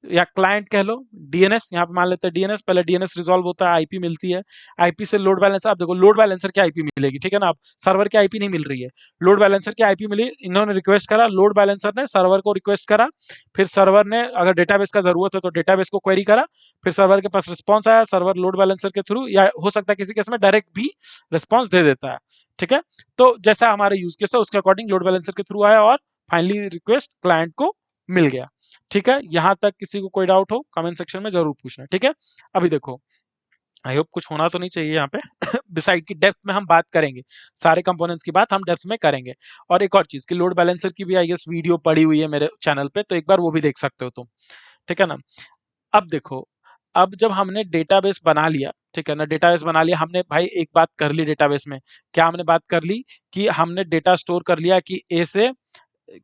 या क्लाइंट कह लो, डीएनएस यहाँ पे मान लेते हैं डीएनएस, पहले डीएनएस रिजॉल्व होता है, आईपी मिलती है, आईपी से लोड बैलेंसर, आप देखो लोड बैलेंसर की आईपी मिलेगी, ठीक है ना, आप सर्वर की आईपी नहीं मिल रही है, लोड बैलेंसर की आईपी मिली, इन्होंने रिक्वेस्ट करा, लोड बैलेंसर ने सर्वर को रिक्वेस्ट करा, फिर सर्वर ने अगर डेटाबेस का जरूरत है तो डेटाबेस को क्वेरी करा, फिर सर्वर के पास रिस्पॉन्स आया, सर्वर लोड बैलेंसर के थ्रू, या हो सकता है किसी केस में डायरेक्ट भी रिस्पॉन्स दे देता है, ठीक है। तो जैसा हमारा यूज केस है उसके अकॉर्डिंग लोड बैलेंसर के थ्रू आया और फाइनली रिक्वेस्ट क्लाइंट को मिल गया, ठीक है। यहां तक किसी को कोई डाउट हो कमेंट सेक्शन में जरूर पूछना, ठीक है। अभी देखो, आई होप कुछ होना तो नहीं चाहिए यहाँ पे बिसाइड की डेप्थ में हम बात करेंगे, सारे कंपोनेंट्स की बात हम डेप्थ में करेंगे। और एक और चीज कि लोड बैलेंसर की भी आई गेस वीडियो पड़ी हुई है मेरे चैनल पे, तो एक बार वो भी देख सकते हो तुम, ठीक है ना। अब देखो, अब जब हमने डेटाबेस बना लिया, ठीक है ना, डेटाबेस बना लिया हमने, भाई एक बात कर ली डेटाबेस में, क्या हमने बात कर ली कि हमने डेटा स्टोर कर लिया कि ए से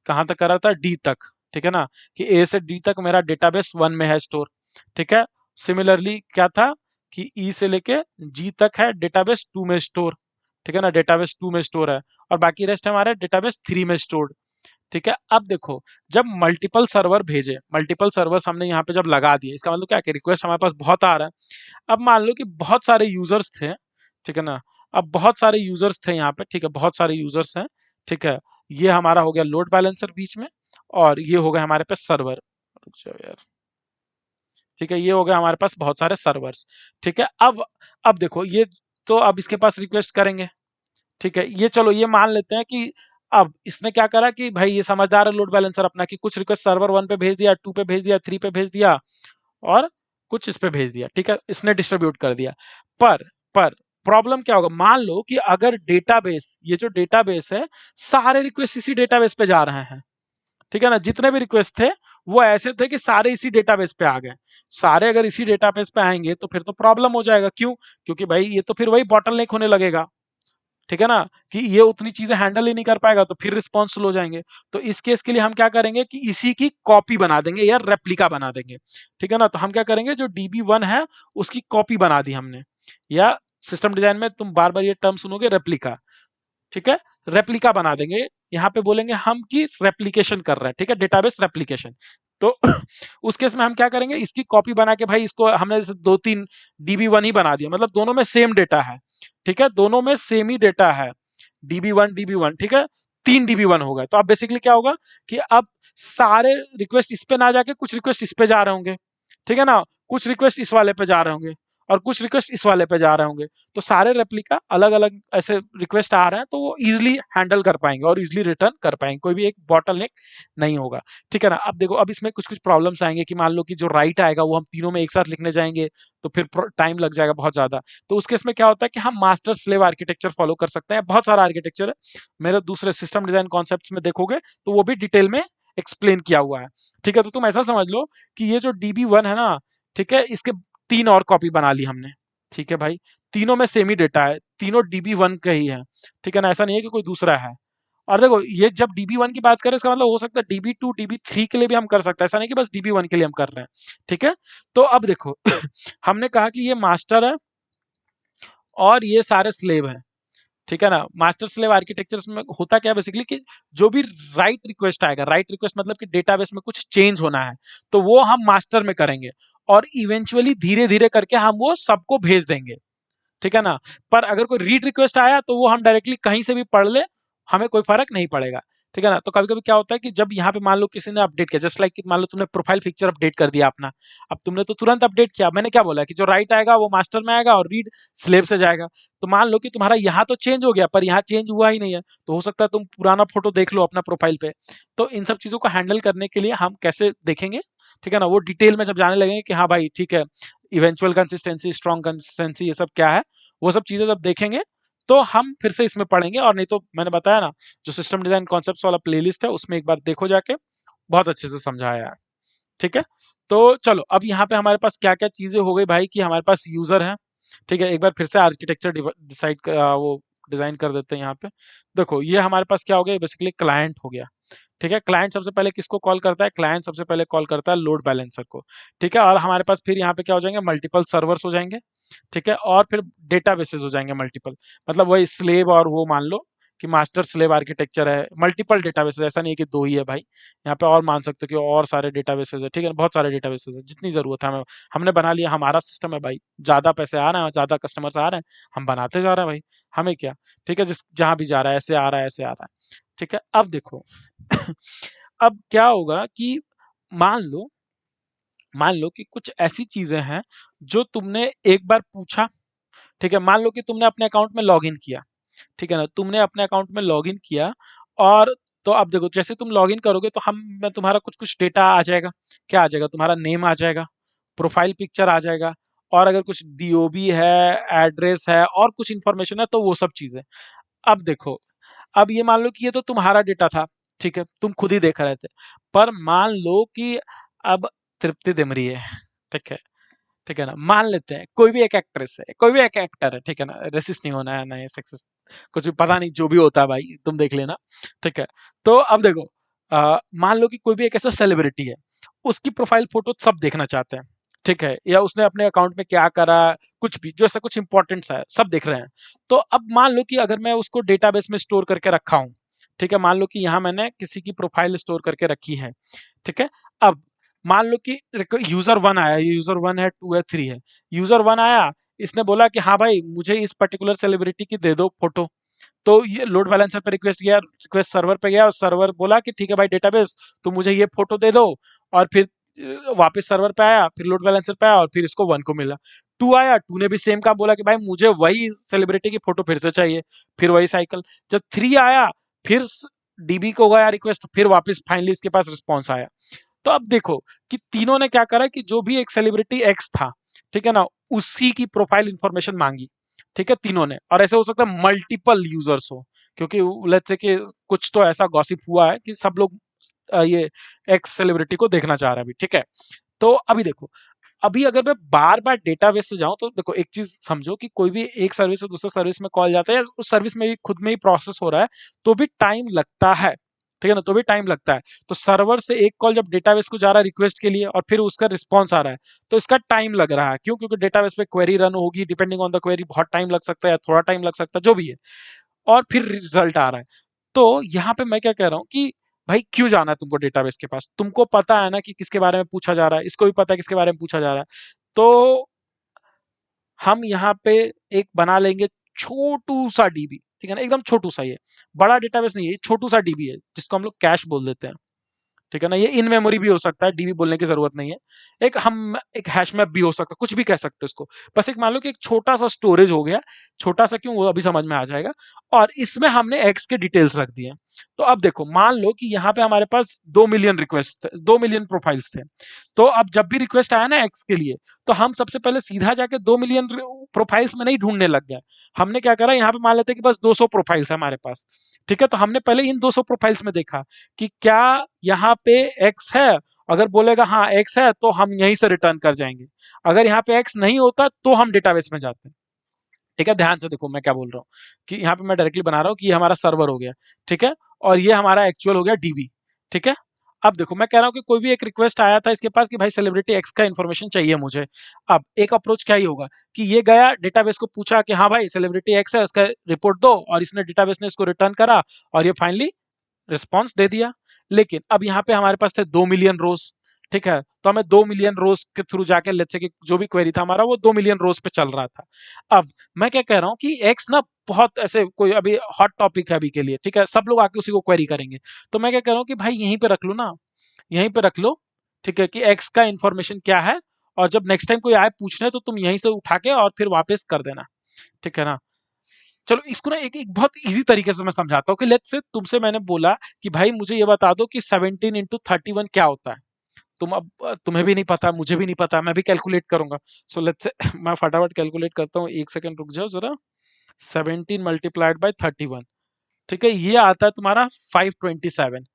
कहाँ तक करा था, डी तक, ठीक है ना, कि ए से डी तक मेरा डेटाबेस वन में है स्टोर, ठीक है। सिमिलरली क्या था कि ई से लेके जी तक है डेटाबेस टू में स्टोर, ठीक है ना, डेटाबेस टू में स्टोर है, और बाकी रेस्ट हमारे डेटाबेस थ्री में स्टोर्ड, ठीक है। अब देखो, जब मल्टीपल सर्वर भेजे, मल्टीपल सर्वर्स हमने यहाँ पे जब लगा दिए, इसका मतलब क्या कि रिक्वेस्ट हमारे पास बहुत आ रहा है। अब मान लो कि बहुत सारे यूजर्स थे, ठीक है ना, अब बहुत सारे यूजर्स थे यहाँ पे, ठीक है, बहुत सारे यूजर्स हैं, ठीक है। ये हमारा हो गया लोड बैलेंसर बीच में, और ये हो गया हमारे पास सर्वर, रुक जाओ यार, ठीक है, ये हो गया हमारे पास बहुत सारे सर्वर्स, ठीक है। अब देखो ये, तो अब इसके पास रिक्वेस्ट करेंगे, ठीक है, ये चलो ये मान लेते हैं कि अब इसने क्या करा कि भाई ये समझदार है लोड बैलेंसर अपना, कि कुछ रिक्वेस्ट सर्वर वन पे भेज दिया, टू पे भेज दिया, थ्री पे भेज दिया, और कुछ इस पे भेज दिया, ठीक है, इसने डिस्ट्रीब्यूट कर दिया। पर पर प्रॉब्लम क्या होगा, मान लो कि अगर डेटाबेस, ये जो डेटाबेस है, सारे रिक्वेस्ट इसी डेटाबेस पे जा रहे हैं, ठीक है ना, जितने भी रिक्वेस्ट थे वो ऐसे थे कि सारे इसी डेटाबेस पे आ गए, सारे अगर इसी डेटाबेस पे आएंगे तो फिर तो प्रॉब्लम हो जाएगा, क्यों, क्योंकि भाई ये तो फिर वही बॉटलनेक होने लगेगा, ठीक है ना, कि ये उतनी चीजें हैंडल ही नहीं कर पाएगा तो फिर रिस्पॉन्स स्लो हो जाएंगे। तो इस केस के लिए हम क्या करेंगे कि इसी की कॉपी बना देंगे या रेप्लिका बना देंगे, ठीक है ना। तो हम क्या करेंगे, जो DB1 है उसकी कॉपी बना दी हमने, या सिस्टम डिजाइन में तुम बार बार ये टर्म सुनोगे रेप्लिका, ठीक है, रेप्लिका बना देंगे, यहाँ पे बोलेंगे हम कि रेप्लिकेशन कर रहे हैं, ठीक है, डेटाबेस रेप्लिकेशन। तो उस केस में हम क्या करेंगे, इसकी कॉपी बना के, भाई इसको हमने जैसे दो तीन DB1 ही बना दिया, मतलब दोनों में सेम डेटा है, ठीक है, दोनों में सेम ही डेटा है, DB1 ठीक है, 3 DB1 हो गए। तो अब बेसिकली क्या होगा कि अब सारे रिक्वेस्ट इस पे ना जाके कुछ रिक्वेस्ट इस पे जा रहे होंगे, ठीक है ना, कुछ रिक्वेस्ट इस वाले पे जा रहे होंगे, और कुछ रिक्वेस्ट इस वाले पे जा रहे होंगे, तो सारे रेप्लिका अलग अलग ऐसे रिक्वेस्ट आ रहे हैं, तो वो इजिली हैंडल कर पाएंगे और इजिली रिटर्न कर पाएंगे, कोई भी एक बॉटलनेक नहीं होगा, ठीक है ना। अब देखो, अब इसमें कुछ कुछ प्रॉब्लम्स आएंगे कि मान लो कि जो राइट आएगा वो हम तीनों में एक साथ लिखने जाएंगे तो फिर टाइम लग जाएगा बहुत ज्यादा। तो उस केस में क्या होता है कि हम मास्टर स्लेव आर्किटेक्चर फॉलो कर सकते हैं, बहुत सारा आर्किटेक्चर है, मेरे दूसरे सिस्टम डिजाइन कॉन्सेप्ट में देखोगे तो वो भी डिटेल में एक्सप्लेन किया हुआ है, ठीक है। तो तुम ऐसा समझ लो कि ये जो DB1 है ना, ठीक है, इसके तीन और कॉपी बना ली हमने, ठीक है भाई, तीनों में सेम ही डेटा है, तीनों DB1 का ही है, ठीक है ना, ऐसा नहीं है कि कोई दूसरा है। और देखो, ये जब DB1 की बात करें इसका मतलब हो सकता है DB2 DB3 के लिए भी हम कर सकते हैं, ऐसा नहीं कि बस DB1 के लिए हम कर रहे हैं, ठीक है। तो अब देखो हमने कहा कि ये मास्टर है और ये सारे स्लेव हैं, ठीक है ना। मास्टर स्लेव आर्किटेक्चर में होता क्या है बेसिकली कि जो भी राइट रिक्वेस्ट आएगा, राइट रिक्वेस्ट मतलब कि डेटाबेस में कुछ चेंज होना है, तो वो हम मास्टर में करेंगे, और इवेंचुअली धीरे धीरे करके हम वो सबको भेज देंगे, ठीक है ना। पर अगर कोई रीड रिक्वेस्ट आया तो वो हम डायरेक्टली कहीं से भी पढ़ ले, हमें कोई फर्क नहीं पड़ेगा, ठीक है ना। तो कभी कभी क्या होता है कि जब यहाँ पे मान लो किसी ने अपडेट किया, जस्ट लाइक कि मान लो तुमने प्रोफाइल पिक्चर अपडेट कर दिया अपना, अब तुमने तो तुरंत अपडेट किया, मैंने क्या बोला कि जो राइट आएगा वो मास्टर में आएगा और रीड स्लेव से जाएगा। तो मान लो कि तुम्हारा यहाँ तो चेंज हो गया पर यहाँ चेंज हुआ ही नहीं है, तो हो सकता है तुम पुराना फोटो देख लो अपना प्रोफाइल पे। तो इन सब चीजों को हैंडल करने के लिए हम कैसे देखेंगे, ठीक है ना, वो डिटेल में जब जाने लगेंगे कि हाँ भाई ठीक है, इवेंचुअल कंसिस्टेंसी, स्ट्रॉन्ग कंसिस्टेंसी, ये सब क्या है, वो सब चीजें जब देखेंगे तो हम फिर से इसमें पढ़ेंगे। और नहीं तो मैंने बताया ना, जो सिस्टम डिजाइन कॉन्सेप्ट्स वाला प्लेलिस्ट है उसमें एक बार देखो जाके, बहुत अच्छे से समझाया है, ठीक है। तो चलो, अब यहाँ पे हमारे पास क्या क्या चीजें हो गई भाई, कि हमारे पास यूजर है, ठीक है, एक बार फिर से आर्किटेक्चर डिसाइड वो डिजाइन कर देते हैं यहाँ पे। देखो, ये हमारे पास क्या हो गया, बेसिकली क्लाइंट हो गया, ठीक है। क्लाइंट सबसे पहले किसको कॉल करता है, क्लाइंट सबसे पहले कॉल करता है लोड बैलेंसर को, ठीक है। और हमारे पास फिर यहाँ पे क्या हो जाएंगे, मल्टीपल सर्वर्स हो जाएंगे, ठीक है, और फिर डेटाबेसेस हो जाएंगे मल्टीपल, मतलब वही स्लेव और वो मान लो कि मास्टर स्लेव आर्किटेक्चर है, मल्टीपल डेटाबेसेस, ऐसा नहीं है कि दो ही है भाई, यहाँ पे और मान सकते हो कि और सारे डेटाबेसेस है, ठीक है, बहुत सारे डेटाबेसेस है, जितनी जरूरत है हमें हमने बना लिया, हमारा सिस्टम है भाई, ज्यादा पैसे आ रहे हैं, ज्यादा कस्टमर्स आ रहे हैं, हम बनाते जा रहे हैं भाई, हमें क्या, ठीक है, जिस जहां भी जा रहा है ऐसे आ रहा है ऐसे आ रहा है, ठीक है। अब देखो अब क्या होगा कि मान लो मान लो कि कुछ ऐसी चीजें हैं जो तुमने एक बार पूछा, ठीक है, मान लो कि तुमने अपने अकाउंट में लॉगिन किया, ठीक है ना, तुमने अपने अकाउंट में लॉगिन किया, और तो अब देखो जैसे तुम लॉगिन करोगे तो हम मैं तुम्हारा कुछ कुछ डेटा आ जाएगा, क्या आ जाएगा, तुम्हारा नेम आ जाएगा, प्रोफाइल पिक्चर आ जाएगा, और अगर कुछ डीओबी है, एड्रेस है, और कुछ इंफॉर्मेशन है तो वो सब चीजें। अब देखो, अब ये मान लो कि ये तो तुम्हारा डेटा था, ठीक है, तुम खुद ही देख रहे थे, पर मान लो कि अब तृप्ति दिमरी है, ठीक है, ठीक है ना, मान लेते हैं कोई भी एक एक्ट्रेस है, कोई भी एक एक्टर है, ठीक है ना, रेसिस्ट नहीं होना है ना, ये सेक्सिस्ट कुछ भी, पता नहीं जो भी होता है भाई, तुम देख लेना, ठीक है। तो अब देखो, मान लो कि कोई भी एक ऐसा सेलिब्रिटी है, उसकी प्रोफाइल फोटो सब देखना चाहते हैं, ठीक है, या उसने अपने अकाउंट में क्या करा, कुछ भी जो ऐसा कुछ इंपॉर्टेंट है सब देख रहे हैं। तो अब मान लो कि अगर मैं उसको डेटाबेस में स्टोर करके रखा हूं, ठीक है, मान लो कि यहाँ मैंने किसी की प्रोफाइल स्टोर करके रखी है, ठीक है। अब मान लो कि यूजर वन आया, यूजर वन है, टू है, थ्री है, यूजर वन आया, इसने बोला कि हाँ भाई मुझे इस पर्टिकुलर सेलिब्रिटी की दे दो फोटो, तो ये लोड बैलेंसर पे रिक्वेस्ट गया, रिक्वेस्ट सर्वर पे गया, और सर्वर बोला कि ठीक है भाई डेटाबेस तो मुझे ये फोटो दे दो, और फिर वापस सर्वर पे आया, फिर लोड बैलेंसर पे आया, और फिर इसको वन को मिला। टू आया, टू ने भी सेम काम बोला कि भाई मुझे वही सेलिब्रिटी की फोटो फिर से चाहिए, फिर वही साइकिल। जब थ्री आया, फिर डीबी को गया रिक्वेस्ट, फिर वापस फाइनली इसके पास रिस्पॉन्स आया। तो अब देखो कि तीनों ने क्या करा कि जो भी एक सेलिब्रिटी एक्स था, ठीक है ना, उसी की प्रोफाइल इंफॉर्मेशन मांगी, ठीक है, तीनों ने, और ऐसे हो सकता है मल्टीपल यूजर्स हो, क्योंकि लेट्स से कि कुछ तो ऐसा गॉसिप हुआ है कि सब लोग ये एक्स सेलिब्रिटी को देखना चाह रहे हैं अभी, ठीक है। तो अभी देखो, अभी अगर मैं बार बार डेटाबेस से जाऊं तो देखो एक चीज समझो कि कोई भी एक सर्विस से दूसरे सर्विस में कॉल जाता है, या उस सर्विस में भी खुद में ही प्रोसेस हो रहा है, तो भी टाइम लगता है, ठीक है ना, तो भी टाइम लगता है। तो सर्वर से एक कॉल जब डेटाबेस को जा रहा है रिक्वेस्ट के लिए, और फिर उसका रिस्पॉन्स आ रहा है, तो इसका टाइम लग रहा है, क्यों, क्योंकि डेटाबेस पे क्वेरी रन होगी, डिपेंडिंग ऑन द क्वेरी बहुत टाइम लग सकता है, थोड़ा टाइम लग सकता है, जो भी है, और फिर रिजल्ट आ रहा है। तो यहाँ पे मैं क्या कह रहा हूँ कि भाई क्यों जाना है तुमको डेटाबेस के पास, तुमको पता है ना कि किसके बारे में पूछा जा रहा है, इसको भी पता है किसके बारे में पूछा जा रहा है। तो हम यहाँ पे एक बना लेंगे छोटू सा डीबी, ठीक है ना, एकदम छोटू सा, ये बड़ा डेटाबेस नहीं है, ये छोटू सा डीबी है, जिसको हम लोग कैश बोल देते हैं, ठीक है ना, ये इन मेमोरी भी हो सकता है, डीबी बोलने की जरूरत नहीं है, एक हैश मैप भी हो सकता है, कुछ भी कह सकते हो इसको, बस एक मान लो कि एक छोटा सा स्टोरेज हो गया, छोटा सा क्यों वो अभी समझ में आ जाएगा, और इसमें हमने एक्स के डिटेल्स रख दिए। तो अब देखो मान लो कि यहाँ पे हमारे पास 2 मिलियन रिक्वेस्ट थे, 2 मिलियन प्रोफाइल्स थे, तो अब जब भी रिक्वेस्ट आया ना एक्स के लिए, तो हम सबसे पहले सीधा जाके 2 मिलियन प्रोफाइल्स में नहीं ढूंढने लग गए, हमने क्या करा, यहाँ पे मान लेते हैं कि बस 200 प्रोफाइल्स है हमारे पास, ठीक है, तो हमने पहले इन 200 प्रोफाइल्स में देखा कि क्या यहाँ पे एक्स है, अगर बोलेगा हाँ एक्स है तो हम यहीं से रिटर्न कर जाएंगे, अगर यहाँ पे एक्स नहीं होता तो हम डेटाबेस में जाते हैं, ठीक है। ध्यान से देखो मैं क्या बोल रहा हूँ, कि यहाँ पे मैं डायरेक्टली बना रहा हूँ कि ये हमारा सर्वर हो गया, ठीक है, और ये हमारा एक्चुअल हो गया डीबी, ठीक है। अब देखो मैं कह रहा हूँ कि कोई भी एक रिक्वेस्ट आया था इसके पास कि भाई सेलिब्रिटी एक्स का इन्फॉर्मेशन चाहिए मुझे। अब एक अप्रोच क्या ही होगा कि ये गया डेटाबेस को पूछा कि हाँ भाई सेलिब्रिटी एक्स है, उसका रिपोर्ट दो, और इसने डेटाबेस ने इसको रिटर्न करा, और ये फाइनली रिस्पॉन्स दे दिया। लेकिन अब यहाँ पे हमारे पास थे 2 मिलियन रोज, ठीक है, तो हमें 2 मिलियन रोज के थ्रू जाके लेट्स से कि जो भी क्वेरी था हमारा वो 2 मिलियन रोज पे चल रहा था। अब मैं क्या कह रहा हूँ कि एक्स ना बहुत ऐसे कोई अभी हॉट टॉपिक है अभी के लिए, ठीक है, सब लोग आके उसी को क्वेरी करेंगे, तो मैं क्या कह रहा हूँ कि भाई यहीं पे रख लो ना, यहीं पे रख लो, ठीक है, कि एक्स का इंफॉर्मेशन क्या है, और जब नेक्स्ट टाइम कोई आए पूछने तो तुम यहीं से उठा के और फिर वापस कर देना, ठीक है ना। चलो इसको ना एक बहुत इजी तरीके से मैं समझाता हूँ कि लेट्स से तुमसे मैंने बोला कि भाई मुझे ये बता दो कि 17 × 31 क्या होता है। तुम अब तुम्हें भी नहीं पता, मुझे भी नहीं पता, मैं भी कैलकुलेट करूंगा। सो लेट्स से मैं फटाफट कैलकुलेट करता हूँ, एक सेकंड रुक जाओ जरा। 17 × 31, ठीक है, ये आता है तुम्हारा 527,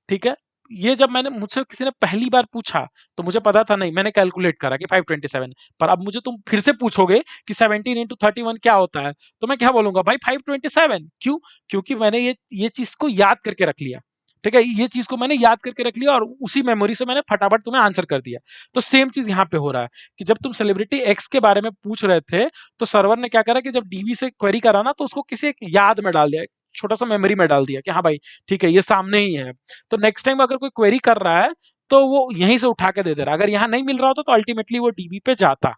ठीक है। ये जब मैंने मुझसे किसी ने पहली बार पूछा तो मुझे पता था नहीं, मैंने कैलकुलेट करा कि 527, पर अब मुझे तुम फिर से पूछोगे कि 17 × 31 क्या होता है, तो मैं क्या बोलूंगा भाई 527, क्यों, क्योंकि मैंने ये चीज को याद करके रख लिया, ठीक है, ये चीज को मैंने याद करके रख लिया, और उसी मेमोरी से मैंने फटाफट तुम्हें आंसर कर दिया। तो सेम चीज यहाँ पे हो रहा है कि जब तुम सेलिब्रिटी एक्स के बारे में पूछ रहे थे, तो सर्वर ने क्या करा कि जब डीबी से क्वेरी करा ना, तो उसको किसी एक याद में डाल दिया, छोटा सा मेमोरी में डाल दिया कि हाँ भाई ठीक है ये सामने ही है, तो नेक्स्ट टाइम अगर कोई क्वेरी कर रहा है तो वो यहीं से उठा के दे दे रहा है। अगर यहाँ नहीं मिल रहा होता तो अल्टीमेटली वो डीबी पे जाता,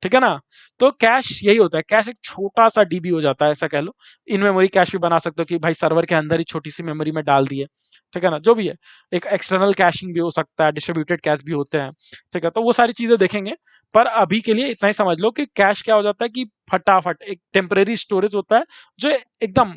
ठीक है ना। तो कैश यही होता है, कैश एक छोटा सा डीबी हो जाता है, ऐसा कह लो। इन मेमोरी कैश भी बना सकते हो कि भाई सर्वर के अंदर ही छोटी सी मेमोरी में डाल दिए, ठीक है ना, जो भी है। एक एक्सटर्नल कैशिंग भी हो सकता है, डिस्ट्रीब्यूटेड कैश भी होते हैं, ठीक है। तो वो सारी चीजें देखेंगे, पर अभी के लिए इतना ही समझ लो कि कैश क्या हो जाता है कि फटाफट एक टेम्परेरी स्टोरेज होता है जो एकदम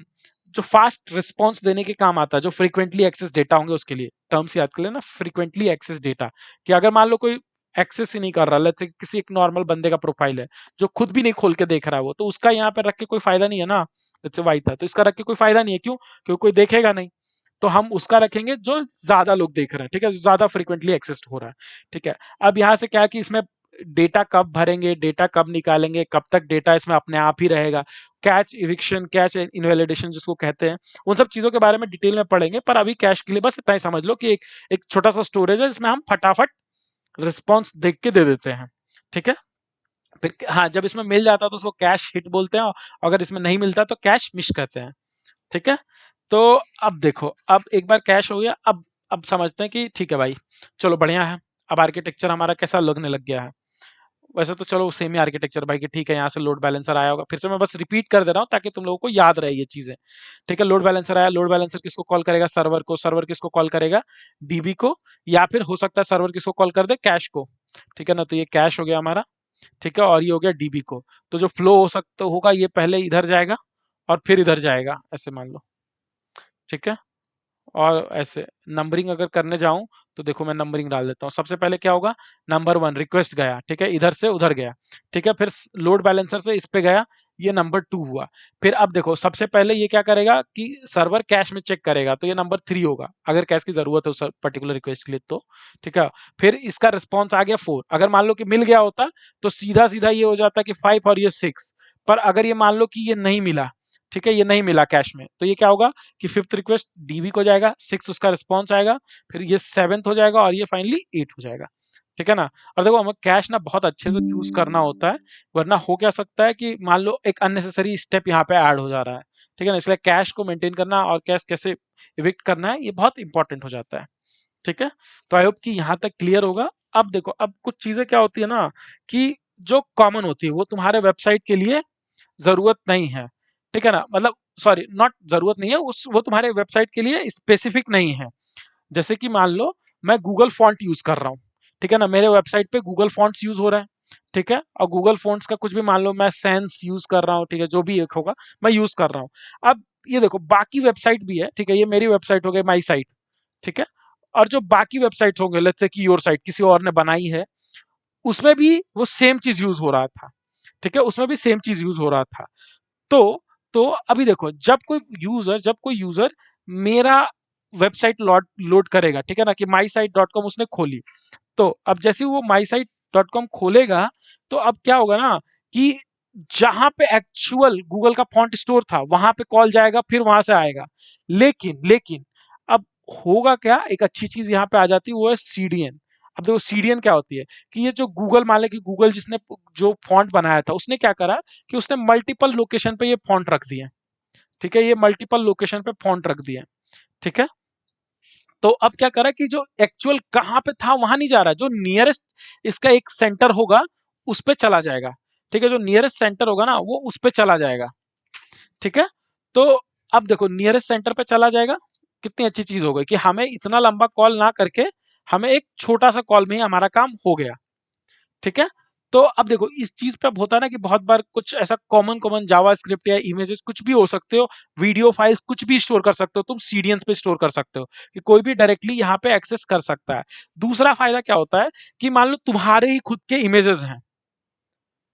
जो फास्ट रिस्पॉन्स देने के काम आता है, जो फ्रीक्वेंटली एक्सेस डेटा होंगे उसके लिए। टर्म्स याद कर लेना, फ्रीक्वेंटली एक्सेस डेटा, कि अगर मान लो कोई एक्सेस ही नहीं कर रहा, लेट्स से किसी एक नॉर्मल बंदे का प्रोफाइल है जो खुद भी नहीं खोल के देख रहा है वो, तो उसका यहाँ पे रख के कोई फायदा नहीं है ना। लेट्स से वाई था, तो इसका रख के कोई फायदा नहीं है, क्यों? क्योंकि कोई देखेगा नहीं। तो हम उसका रखेंगे जो ज्यादा लोग देख रहे हैं, ठीक है, ज्यादा फ्रीक्वेंटली एक्सेस हो रहा है, ठीक है। अब यहाँ से क्या है कि इसमें डेटा कब भरेंगे, डेटा कब निकालेंगे, कब तक डेटा इसमें अपने आप ही रहेगा, कैच इविक्शन, कैच इनवैलिडेशन जिसको कहते हैं, उन सब चीजों के बारे में डिटेल में पढ़ेंगे। पर अभी कैश के लिए बस इतना ही समझ लो कि एक छोटा सा स्टोरेज है जिसमें हम फटाफट रिस्पॉन्स देख के दे देते हैं, ठीक है। फिर हाँ, जब इसमें मिल जाता है तो उसको कैश हिट बोलते हैं, और अगर इसमें नहीं मिलता तो कैश मिस कहते हैं, ठीक है। तो अब देखो, अब एक बार कैश हो गया, अब समझते हैं कि ठीक है भाई, चलो बढ़िया है। अब आर्किटेक्चर हमारा कैसा लगने लग गया है। वैसे तो चलो सेम ही आर्किटेक्चर भाई, कि ठीक है यहाँ से लोड बैलेंसर आया होगा, फिर से मैं बस रिपीट कर दे रहा हूँ ताकि तुम लोगों को याद रहे ये चीजें, ठीक है। लोड बैलेंसर आया, लोड बैलेंसर किसको कॉल करेगा? सर्वर को। सर्वर किसको कॉल करेगा? डीबी को। या फिर हो सकता है सर्वर किसको कॉल कर दे? कैश को, ठीक है ना। तो ये कैश हो गया हमारा, ठीक है, और ये हो गया डीबी को। तो जो फ्लो हो सकता होगा ये पहले इधर जाएगा और फिर इधर जाएगा, ऐसे मान लो, ठीक है। और ऐसे नंबरिंग अगर करने जाऊं तो देखो मैं नंबरिंग डाल देता हूं। सबसे पहले क्या होगा? नंबर 1 रिक्वेस्ट गया, ठीक है, इधर से उधर गया, ठीक है। फिर लोड बैलेंसर से इस पे गया, ये नंबर 2 हुआ। फिर अब देखो सबसे पहले ये क्या करेगा कि सर्वर कैश में चेक करेगा, तो ये नंबर 3 होगा अगर कैश की जरूरत है उस पर्टिकुलर रिक्वेस्ट के लिए, तो ठीक है। फिर इसका रिस्पॉन्स आ गया 4। अगर मान लो कि मिल गया होता तो सीधा सीधा ये हो जाता कि 5 और ये 6। पर अगर ये मान लो कि ये नहीं मिला, ठीक है, ये नहीं मिला कैश में, तो ये क्या होगा कि 5th रिक्वेस्ट डीबी को जाएगा, 6 उसका रिस्पॉन्स आएगा, फिर ये 7th हो जाएगा और ये फाइनली 8 हो जाएगा, ठीक है ना। और देखो हमें कैश ना बहुत अच्छे से चूज करना होता है, वरना हो क्या सकता है कि मान लो एक अननेसेसरी स्टेप यहाँ पे ऐड हो जा रहा है, ठीक है ना। इसलिए कैश को मेंटेन करना और कैश कैसे इविक्ट करना है ये बहुत इंपॉर्टेंट हो जाता है, ठीक है। तो आई होप कि यहाँ तक क्लियर होगा। अब देखो, अब कुछ चीजें क्या होती है ना कि जो कॉमन होती है वो तुम्हारे वेबसाइट के लिए जरूरत नहीं है, ठीक है ना। मतलब सॉरी, नॉट जरूरत नहीं है, उस वो तुम्हारे वेबसाइट के लिए स्पेसिफिक नहीं है। जैसे कि मान लो मैं गूगल फॉन्ट यूज कर रहा हूँ, ठीक है ना, मेरे वेबसाइट पे गूगल फॉन्ट्स यूज हो रहा है, ठीक है। और गूगल फॉन्ट्स का कुछ भी मान लो मैं सेंस यूज कर रहा हूँ, ठीक है, जो भी एक होगा मैं यूज कर रहा हूँ। अब ये देखो बाकी वेबसाइट भी है, ठीक है, ये मेरी वेबसाइट हो गई माई साइट, ठीक है। और जो बाकी वेबसाइट्स होंगे, लेट्स से कि योर साइट किसी और ने बनाई है, उसमें भी वो सेम चीज यूज हो रहा था, ठीक है, उसमें भी सेम चीज यूज हो रहा था। तो तो अभी देखो, जब कोई यूजर मेरा वेबसाइट लोड करेगा, ठीक है ना, कि माई साइट डॉट कॉम उसने खोली, तो अब जैसे ही वो माई साइट डॉट कॉम खोलेगा, तो अब क्या होगा ना कि जहां पे एक्चुअल गूगल का फॉन्ट स्टोर था वहां पे कॉल जाएगा, फिर वहां से आएगा। लेकिन लेकिन अब होगा क्या, एक अच्छी चीज यहाँ पे आ जाती है, वो है सीडीएन। अब देखो सीडीएन क्या होती है कि ये जो गूगल, मान ले कि गूगल जिसने जो फॉन्ट बनाया था उसने क्या करा कि उसने मल्टीपल लोकेशन पे ये फॉन्ट रख दिए, ठीक है, ये मल्टीपल लोकेशन पे फॉन्ट रख दिए, ठीक है। तो अब क्या करा कि जो एक्चुअल कहाँ पे था वहां नहीं जा रहा, जो नियरेस्ट इसका एक सेंटर होगा उस पे चला जाएगा, ठीक है, जो नियरेस्ट सेंटर होगा ना वो उस पे चला जाएगा, ठीक है। तो अब देखो नियरेस्ट सेंटर पे चला जाएगा, कितनी अच्छी चीज हो गई कि हमें इतना लंबा कॉल ना करके हमें एक छोटा सा कॉल में ही हमारा काम हो गया, ठीक है। तो अब देखो इस चीज पे अब होता है ना कि बहुत बार कुछ ऐसा कॉमन कॉमन जावास्क्रिप्ट या इमेजेस कुछ भी हो सकते हो, वीडियो फाइल्स कुछ भी स्टोर कर सकते हो तुम, सीडीएन पे स्टोर कर सकते हो कि कोई भी डायरेक्टली यहाँ पे एक्सेस कर सकता है। दूसरा फायदा क्या होता है कि मान लो तुम्हारे ही खुद के इमेजेस हैं,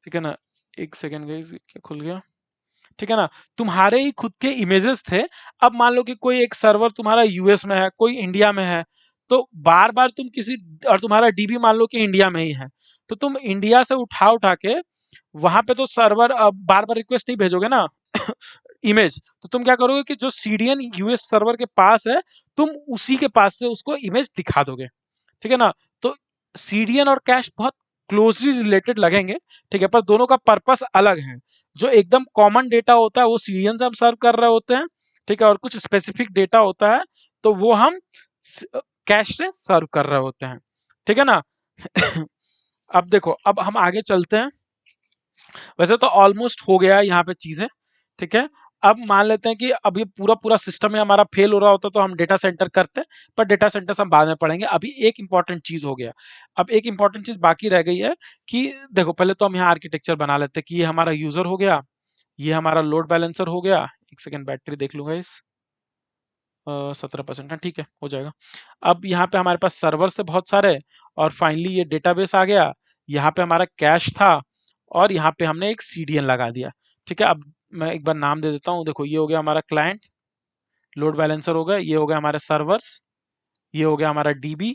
ठीक है ना, एक सेकेंड गाइस, क्या खुल गया, ठीक है ना, तुम्हारे ही खुद के इमेजेस थे। अब मान लो कि कोई एक सर्वर तुम्हारा यूएस में है, कोई इंडिया में है, तो बार बार तुम किसी, और तुम्हारा डीबी मान लो कि इंडिया में ही है, तो तुम इंडिया से उठा उठा के वहां पे तो सर्वर बार बार रिक्वेस्ट नहीं भेजोगे ना इमेज, तो तुम क्या करोगे कि जो सीडीएन यूएस सर्वर के पास है, तुम उसी के पास से उसको इमेज दिखा दोगे, ठीक है ना। तो सीडीएन और कैश बहुत क्लोजली रिलेटेड लगेंगे, ठीक है, पर दोनों का पर्पस अलग है। जो एकदम कॉमन डेटा होता है वो सीडीएन से हम सर्व कर रहे होते हैं, ठीक है, और कुछ स्पेसिफिक डेटा होता है तो वो हम कैश से सर्व कर रहे होते हैं, ठीक है ना। अब देखो, अब हम आगे चलते हैं। वैसे तो ऑलमोस्ट हो गया है यहाँ पे चीजें, ठीक है। अब मान लेते हैं कि अब ये पूरा पूरा सिस्टम है हमारा फेल हो रहा होता तो हम डेटा सेंटर करते हैं, पर डेटा सेंटर हम बाद में पढ़ेंगे। अभी एक इंपॉर्टेंट चीज हो गया, अब एक इंपॉर्टेंट चीज बाकी रह गई है कि देखो पहले तो हम यहाँ आर्किटेक्चर बना लेते हैं कि ये हमारा यूजर हो गया, ये हमारा लोड बैलेंसर हो गया। एक सेकेंड बैटरी देख लूंगा इस 17% है, ठीक है, हो जाएगा। अब यहाँ पे हमारे पास सर्वर्स थे बहुत सारे, और फाइनली ये डेटाबेस आ गया। यहाँ पे हमारा कैश था, और यहाँ पे हमने एक सीडीएन लगा दिया, ठीक है। अब मैं एक बार नाम दे देता हूँ। देखो ये हो गया हमारा क्लाइंट, लोड बैलेंसर हो गया, ये हो गया हमारे सर्वर्स, ये हो गया हमारा डीबी,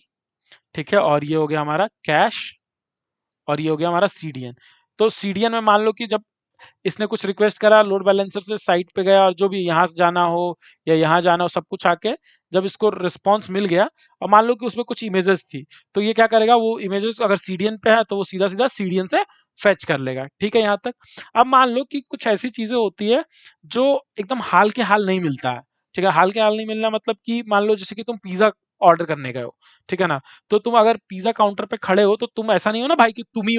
ठीक है, और ये हो गया हमारा कैश, और ये हो गया हमारा सीडीएन। तो सीडीएन में मान लो कि जब इसने कुछ रिक्वेस्ट करा, लोड बैलेंसर से साइट पे गया, और जो भी यहाँ से जाना हो या यहाँ जाना हो सब कुछ आके जब इसको रिस्पॉन्स मिल गया, और मान लो कि उसमें कुछ इमेजेस थी, तो ये क्या करेगा, वो इमेजेस अगर सीडीएन पे है तो वो सीधा सीधा सीडीएन से फेच कर लेगा, ठीक है यहाँ तक। अब मान लो कि कुछ ऐसी चीजें होती है जो एकदम हाल के हाल नहीं मिलता है, ठीक है। हाल के हाल नहीं मिलना मतलब कि मान लो जैसे कि तुम पिज्जा ऑर्डर करने गए हो, ठीक है ना, तो तुम अगर पिज्जा काउंटर पे खड़े हो तो तुम ऐसा नहीं हो ना भाई कि तुम ही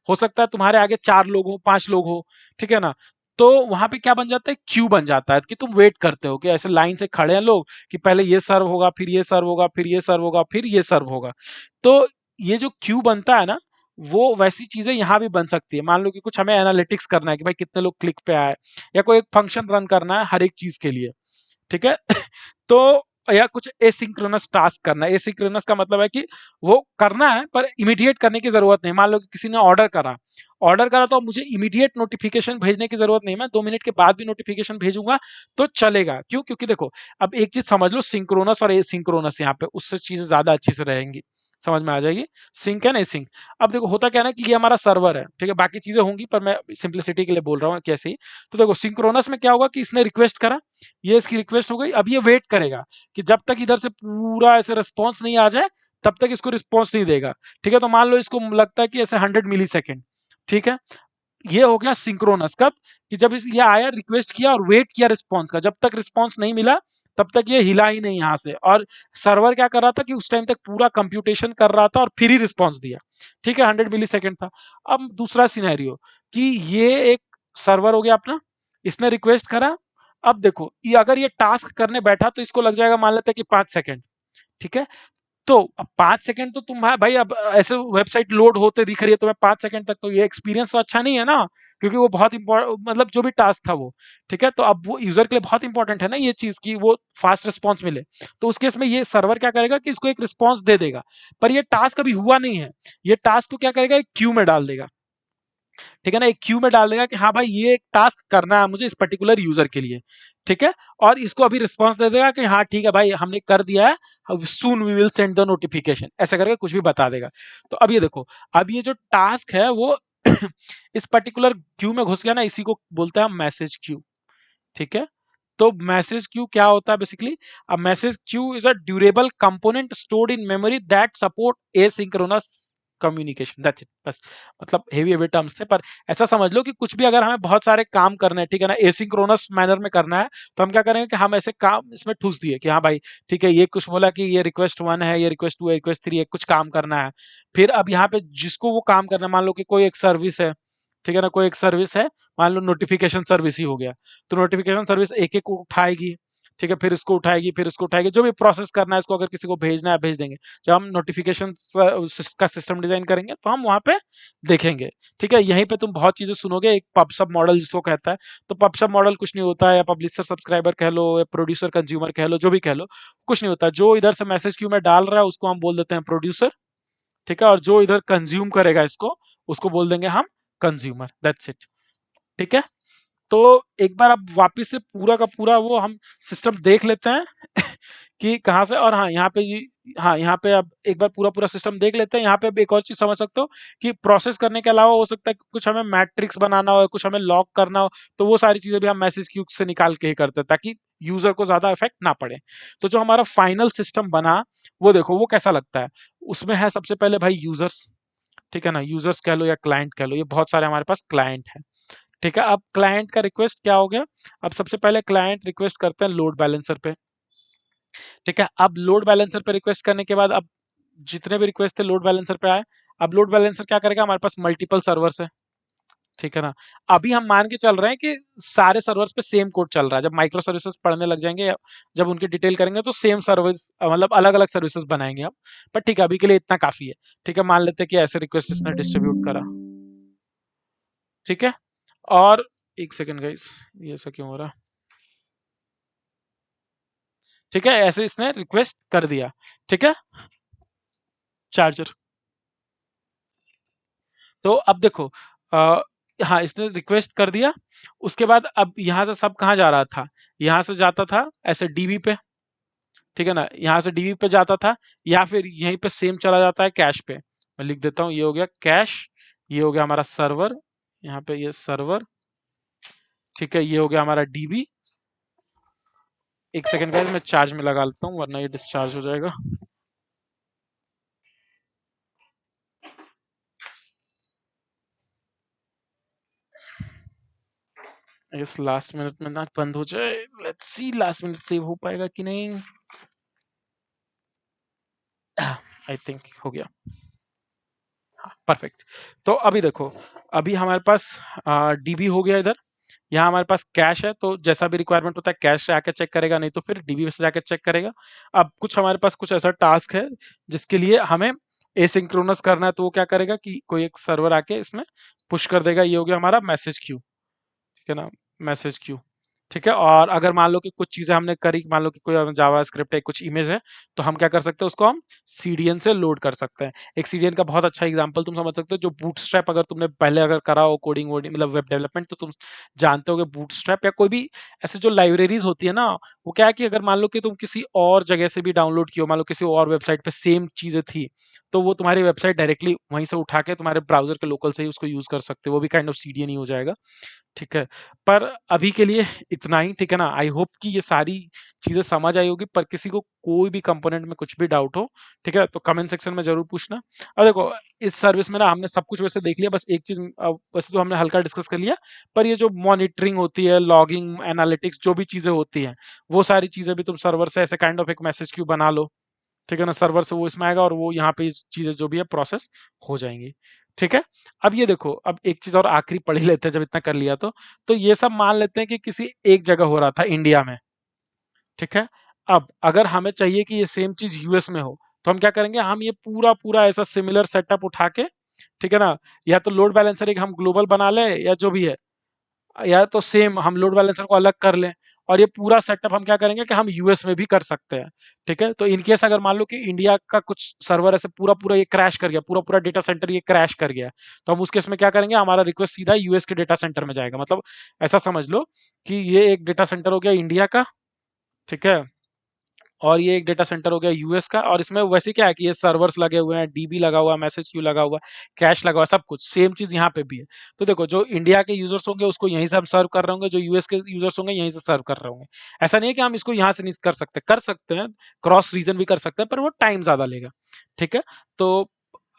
हो सकता है तुम्हारे आगे 4 लोग हो, 5 लोग हो, ठीक है ना। तो वहां पे क्या बन जाता है, क्यू बन जाता है कि तुम वेट करते हो कि ऐसे लाइन से खड़े हैं लोग कि पहले ये सर्व होगा, फिर ये सर्व होगा, फिर ये सर्व होगा, फिर ये सर्व होगा। तो ये जो क्यू बनता है ना, वो वैसी चीजें यहाँ भी बन सकती है। मान लो कि कुछ हमें एनालिटिक्स करना है कि भाई कितने लोग क्लिक पे आए, या कोई एक फंक्शन रन करना है हर एक चीज के लिए, ठीक है। तो या कुछ एसिंक्रोनस टास्क करना है। एसिंक्रोनस का मतलब है कि वो करना है पर इमीडिएट करने की जरूरत नहीं। मान लो कि किसी ने ऑर्डर करा तो मुझे इमीडिएट नोटिफिकेशन भेजने की जरूरत नहीं, मैं 2 मिनट के बाद भी नोटिफिकेशन भेजूंगा तो चलेगा। क्यों? क्योंकि देखो अब एक चीज समझ लो, सिंक्रोनस और एसिंक्रोनस यहाँ पे उससे चीजें ज्यादा अच्छी से रहेंगी, समझ में आ जाएगी। Sync and async. अब देखो होता क्या है ना कि ये हमारा सर्वर है, ठीक है, बाकी चीजें होंगी पर मैं सिंप्लिसिटी के लिए बोल रहा हूँ कैसे ही। तो देखो सिंक्रोनस में क्या होगा कि इसने रिक्वेस्ट करा, ये इसकी रिक्वेस्ट हो गई, अब ये वेट करेगा कि जब तक इधर से पूरा ऐसे रिस्पॉन्स नहीं आ जाए तब तक इसको रिस्पॉन्स नहीं देगा, ठीक है। तो मान लो इसको लगता है कि ऐसे 100 मिली सेकेंड, ठीक है। ये हो गया सिंक्रोनस। कब? कि जब ये आया, रिक्वेस्ट किया और वेट किया रिस्पॉन्स का, जब तक रिस्पॉन्स नहीं मिला तब तक ये हिला ही नहीं यहाँ से। और सर्वर क्या कर रहा था कि उस टाइम तक पूरा कंप्यूटेशन कर रहा था और फिर ही रिस्पॉन्स दिया, ठीक है। 100 मिली सेकेंड था। अब दूसरा सिनेरियो कि ये एक सर्वर हो गया अपना, इसने रिक्वेस्ट करा। अब देखो ये अगर ये टास्क करने बैठा तो इसको लग जाएगा मान लेते हैं कि 5 सेकेंड, ठीक है। तो अब 5 सेकेंड तो तुम भाई अब ऐसे वेबसाइट लोड होते दिख रही है तुम्हें 5 सेकेंड तक, तो ये एक्सपीरियंस तो अच्छा नहीं है ना, क्योंकि वो बहुत मतलब जो भी टास्क था वो, ठीक है। तो अब वो यूजर के लिए बहुत इंपॉर्टेंट है ना ये चीज कि वो फास्ट रिस्पॉन्स मिले। तो उस केस में ये सर्वर क्या करेगा कि इसको एक रिस्पॉन्स दे देगा, पर ये टास्क अभी हुआ नहीं है। ये टास्क को क्या करेगा, एक क्यू में डाल देगा, ठीक है ना। एक क्यू में डाल देगा कि हाँ भाई ये एक टास्क करना है मुझे इस पर्टिकुलर यूजर के लिए, ठीक है। और इसको अभी रिस्पॉन्स दे देगा कि हाँ ठीक है भाई हमने कर दिया है, soon we will send the notification, ऐसा करके कुछ भी बता देगा। तो अब ये देखो, अब ये जो टास्क है वो इस पर्टिकुलर क्यू में घुस गया ना, इसी को बोलते हैं हम मैसेज क्यू, ठीक है। तो मैसेज क्यू क्या होता है basically? A message queue is a durable component stored in memory that support asynchronous communication, that's it. बस मतलब हेवी हेवी टर्म्स थे, पर ऐसा समझ लो कि कुछ भी अगर हमें बहुत सारे काम करने हैं, ठीक है ना, एसिंक्रोनस मैनर में करना है, तो हम क्या करेंगे कि हम ऐसे काम इसमें ठूस दिए कि हाँ भाई ठीक है, ये कुछ बोला कि ये रिक्वेस्ट 1 है, ये रिक्वेस्ट 2 है, रिक्वेस्ट 3 है, कुछ काम करना है। फिर अब यहाँ पे जिसको वो काम करना है, मान लो कि कोई एक सर्विस है, ठीक है ना, कोई एक सर्विस है, मान लो नोटिफिकेशन सर्विस ही हो गया, तो नोटिफिकेशन सर्विस एक एक उठाएगी, ठीक है, फिर इसको उठाएगी, फिर इसको उठाएगी, जो भी प्रोसेस करना है इसको अगर किसी को भेजना है भेज देंगे। जब हम नोटिफिकेशन का सिस्टम डिजाइन करेंगे तो हम वहां पे देखेंगे, ठीक है। यहीं पे तुम बहुत चीजें सुनोगे, एक पब सब मॉडल जिसको कहता है। तो पब सब मॉडल कुछ नहीं होता है, या पब्लिशर सब्सक्राइबर कह लो, या प्रोड्यूसर कंज्यूमर कह लो, जो भी कह लो, कुछ नहीं होता। जो इधर से मैसेज क्यू में डाल रहा है उसको हम बोल देते हैं प्रोड्यूसर, ठीक है, और जो इधर कंज्यूम करेगा इसको उसको बोल देंगे हम कंज्यूमर, दैट्स इट, ठीक है। तो एक बार अब वापस से पूरा का पूरा वो हम सिस्टम देख लेते हैं कि कहाँ से। और हाँ यहाँ पे हाँ यहाँ पे अब एक बार पूरा पूरा सिस्टम देख लेते हैं। यहाँ पे अब एक और चीज समझ सकते हो कि प्रोसेस करने के अलावा हो सकता है कि कुछ हमें मैट्रिक्स बनाना हो, कुछ हमें लॉक करना हो, तो वो सारी चीजें भी हम मैसेज क्यू से निकाल के ही करते हैं ताकि यूजर को ज्यादा इफेक्ट ना पड़े। तो जो हमारा फाइनल सिस्टम बना वो देखो वो कैसा लगता है। उसमें है सबसे पहले भाई यूजर्स, ठीक है ना, यूजर्स कह लो या क्लाइंट कह लो, ये बहुत सारे हमारे पास क्लाइंट है, ठीक है, अब क्लाइंट का रिक्वेस्ट क्या हो गया, अब सबसे पहले क्लाइंट रिक्वेस्ट करते हैं लोड बैलेंसर पे। ठीक है, अब लोड बैलेंसर पे रिक्वेस्ट करने के बाद अब जितने भी रिक्वेस्ट थे लोड बैलेंसर पे आए। अब लोड बैलेंसर क्या करेगा, हमारे पास मल्टीपल सर्वर्स है, ठीक है ना। अभी हम मान के चल रहे हैं कि सारे सर्वर्स पे सेम कोड चल रहा है, जब माइक्रो सर्विसेज पढ़ने लग जाएंगे, जब उनकी डिटेल करेंगे तो सेम सर्विस मतलब अलग अलग सर्विसेज बनाएंगे हम। पर ठीक है, अभी के लिए इतना काफी है। ठीक है, मान लेते हैं कि ऐसे रिक्वेस्ट इसने डिस्ट्रीब्यूट करा, ठीक है। और एक सेकेंड गाइस, ये ऐसा क्यों हो रहा, ठीक है, ऐसे इसने रिक्वेस्ट कर दिया, ठीक है। चार्जर, तो अब देखो, आ, हाँ इसने रिक्वेस्ट कर दिया। उसके बाद अब यहाँ से सब कहाँ जा रहा था, यहाँ से जाता था ऐसे डीबी पे, ठीक है ना, यहाँ से डीबी पे जाता था, या फिर यहीं पे सेम चला जाता है कैश पे। मैं लिख देता हूँ, ये हो गया कैश, ये हो गया हमारा सर्वर, यहाँ पे ये सर्वर, ठीक है, ये हो गया हमारा डीबी। एक सेकंड गाइस, मैं चार्ज में लगा लेता हूँ वरना ये डिस्चार्ज हो जाएगा। इस लास्ट मिनट में ना बंद हो जाए, let's see last minute save हो पाएगा कि नहीं। आई थिंक हो गया, परफेक्ट। तो अभी देखो, अभी हमारे पास डीबी हो गया इधर, यहाँ हमारे पास कैश है, तो जैसा भी रिक्वायरमेंट होता है कैश से आके चेक करेगा, नहीं तो फिर डीबी से जाके चेक करेगा। अब कुछ हमारे पास कुछ ऐसा टास्क है जिसके लिए हमें एसिंक्रोनस करना है, तो वो क्या करेगा कि कोई एक सर्वर आके इसमें पुश कर देगा। ये हो गया हमारा मैसेज क्यू, ठीक है ना, मैसेज क्यू, ठीक है। और अगर मान लो कि कुछ चीजें हमने करी, मान लो कि कोई जावा स्क्रिप्ट है, कुछ इमेज है, तो हम क्या कर सकते हैं, उसको हम सीडीएन से लोड कर सकते हैं। एक सीडीएन का बहुत अच्छा एग्जांपल तुम समझ सकते हो, जो बूटस्ट्रैप, अगर तुमने पहले अगर करा हो कोडिंग वोडिंग मतलब वेब डेवलपमेंट, तो तुम जानते हो कि बूटस्ट्रैप या कोई भी ऐसे जो लाइब्रेरीज होती है ना, वो क्या है कि अगर मान लो कि तुम किसी और जगह से भी डाउनलोड किया, मान लो किसी और वेबसाइट पे सेम चीजें थी, तो वो तुम्हारी वेबसाइट डायरेक्टली वहीं से उठा के तुम्हारे ब्राउजर के लोकल से ही उसको यूज कर सकते हो, वो भी काइंड ऑफ सीडीएन ही हो जाएगा, ठीक है। पर अभी के लिए इतना ही, ठीक है ना। आई होप कि ये सारी चीजें समझ आई होगी, पर किसी को कोई भी कंपोनेंट में कुछ भी डाउट हो, ठीक है, तो कमेंट सेक्शन में जरूर पूछना। और देखो, इस सर्विस में ना हमने सब कुछ वैसे देख लिया, बस एक चीज वैसे तो हमने हल्का डिस्कस कर लिया, पर ये जो मॉनिटरिंग होती है, लॉगिंग, एनालिटिक्स, जो भी चीजें होती हैं, वो सारी चीजें भी तुम सर्वर से ऐसे काइंड ऑफ एक मैसेज क्यू बना लो, ठीक है ना, सर्वर से वो इसमें आएगा और वो यहाँ पे चीजें जो भी है प्रोसेस हो जाएंगी, ठीक है। अब ये देखो, अब एक चीज और आखिरी पढ़ ही लेते हैं, जब इतना कर लिया तो ये सब मान लेते हैं कि किसी एक जगह हो रहा था इंडिया में, ठीक है। अब अगर हमें चाहिए कि ये सेम चीज यूएस में हो, तो हम क्या करेंगे, हम ये पूरा पूरा ऐसा सिमिलर सेटअप उठा के, ठीक है ना, या तो लोड बैलेंसर एक हम ग्लोबल बना ले, या जो भी है, या तो सेम हम लोड बैलेंसर को अलग कर लें, और ये पूरा सेटअप हम क्या करेंगे कि हम यूएस में भी कर सकते हैं, ठीक है। तो इनकेस अगर मान लो कि इंडिया का कुछ सर्वर ऐसे पूरा पूरा ये क्रैश कर गया, पूरा पूरा डेटा सेंटर ये क्रैश कर गया, तो हम उस केस में क्या करेंगे, हमारा रिक्वेस्ट सीधा यूएस के डेटा सेंटर में जाएगा। मतलब ऐसा समझ लो कि ये एक डेटा सेंटर हो गया इंडिया का, ठीक है, और ये एक डेटा सेंटर हो गया यूएस का, और इसमें वैसे क्या है कि ये सर्वर्स लगे हुए हैं, डीबी लगा हुआ है, मैसेज क्यू लगा हुआ है, कैश लगा हुआ है, सब कुछ सेम चीज यहाँ पे भी है। तो देखो, जो इंडिया के यूजर्स होंगे उसको यहीं से हम सर्व कर रहे होंगे, जो यूएस के यूजर्स होंगे यहीं से सर्व कर रहे होंगे। ऐसा नहीं है कि हम इसको यहाँ से नहीं कर सकते हैं, क्रॉस रीजन भी कर सकते हैं, पर वो टाइम ज्यादा लेगा, ठीक है। तो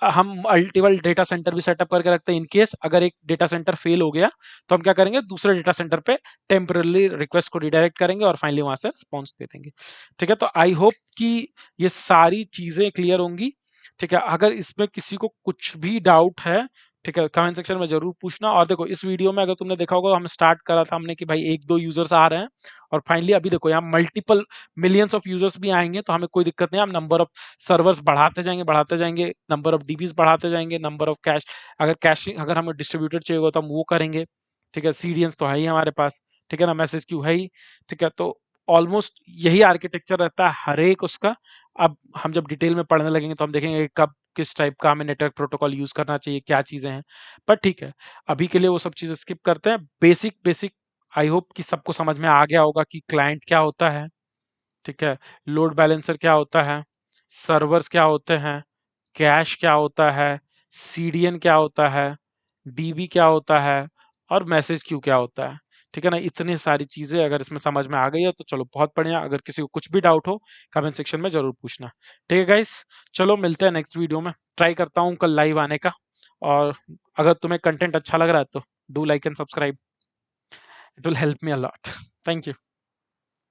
हम मल्टीपल डेटा सेंटर भी सेटअप करके रखते हैं, इन केस अगर एक डेटा सेंटर फेल हो गया, तो हम क्या करेंगे, दूसरे डेटा सेंटर पे टेम्परली रिक्वेस्ट को रिडायरेक्ट करेंगे और फाइनली वहां से रिस्पॉन्स दे देंगे, ठीक है। तो आई होप कि ये सारी चीजें क्लियर होंगी, ठीक है। अगर इसमें किसी को कुछ भी डाउट है, ठीक है, कमेंट सेक्शन में जरूर पूछना। और देखो, इस वीडियो में अगर तुमने देखा होगा, हम स्टार्ट करा था हमने कि भाई एक दो यूजर्स आ रहे हैं, और फाइनली अभी देखो यहाँ मल्टीपल मिलियंस ऑफ यूजर्स भी आएंगे, तो हमें कोई दिक्कत नहीं है, हम नंबर ऑफ सर्वर्स बढ़ाते जाएंगे, नंबर ऑफ डीबीज बढ़ाते जाएंगे, नंबर ऑफ कैश, अगर कैशिंग अगर हमें डिस्ट्रीब्यूटेड चाहिए होगा तो हम वो करेंगे, ठीक है। सीडीएंस तो है ही हमारे पास, ठीक है ना, मैसेज क्यू है ही, ठीक है। तो ऑलमोस्ट यही आर्किटेक्चर रहता है हर एक उसका। अब हम जब डिटेल में पढ़ने लगेंगे तो हम देखेंगे कि कब किस टाइप का हमें नेटवर्क प्रोटोकॉल यूज करना चाहिए, क्या चीजें हैं। पर ठीक है, अभी के लिए वो सब चीजें स्किप करते हैं। बेसिक बेसिक आई होप कि सबको समझ में आ गया होगा कि क्लाइंट क्या होता है, ठीक है, लोड बैलेंसर क्या होता है, सर्वर्स क्या होते हैं, कैश क्या होता है, सीडीएन क्या होता है, डीबी क्या होता है, और मैसेज क्यू क्या होता है, ठीक है ना। इतनी सारी चीजें अगर इसमें समझ में आ गई है तो चलो बहुत बढ़िया। अगर किसी को कुछ भी डाउट हो, कमेंट सेक्शन में जरूर पूछना, ठीक है गाइस। चलो मिलते हैं नेक्स्ट वीडियो में, ट्राई करता हूँ कल लाइव आने का। और अगर तुम्हें कंटेंट अच्छा लग रहा है तो do like and subscribe. It will help me a lot. Thank you.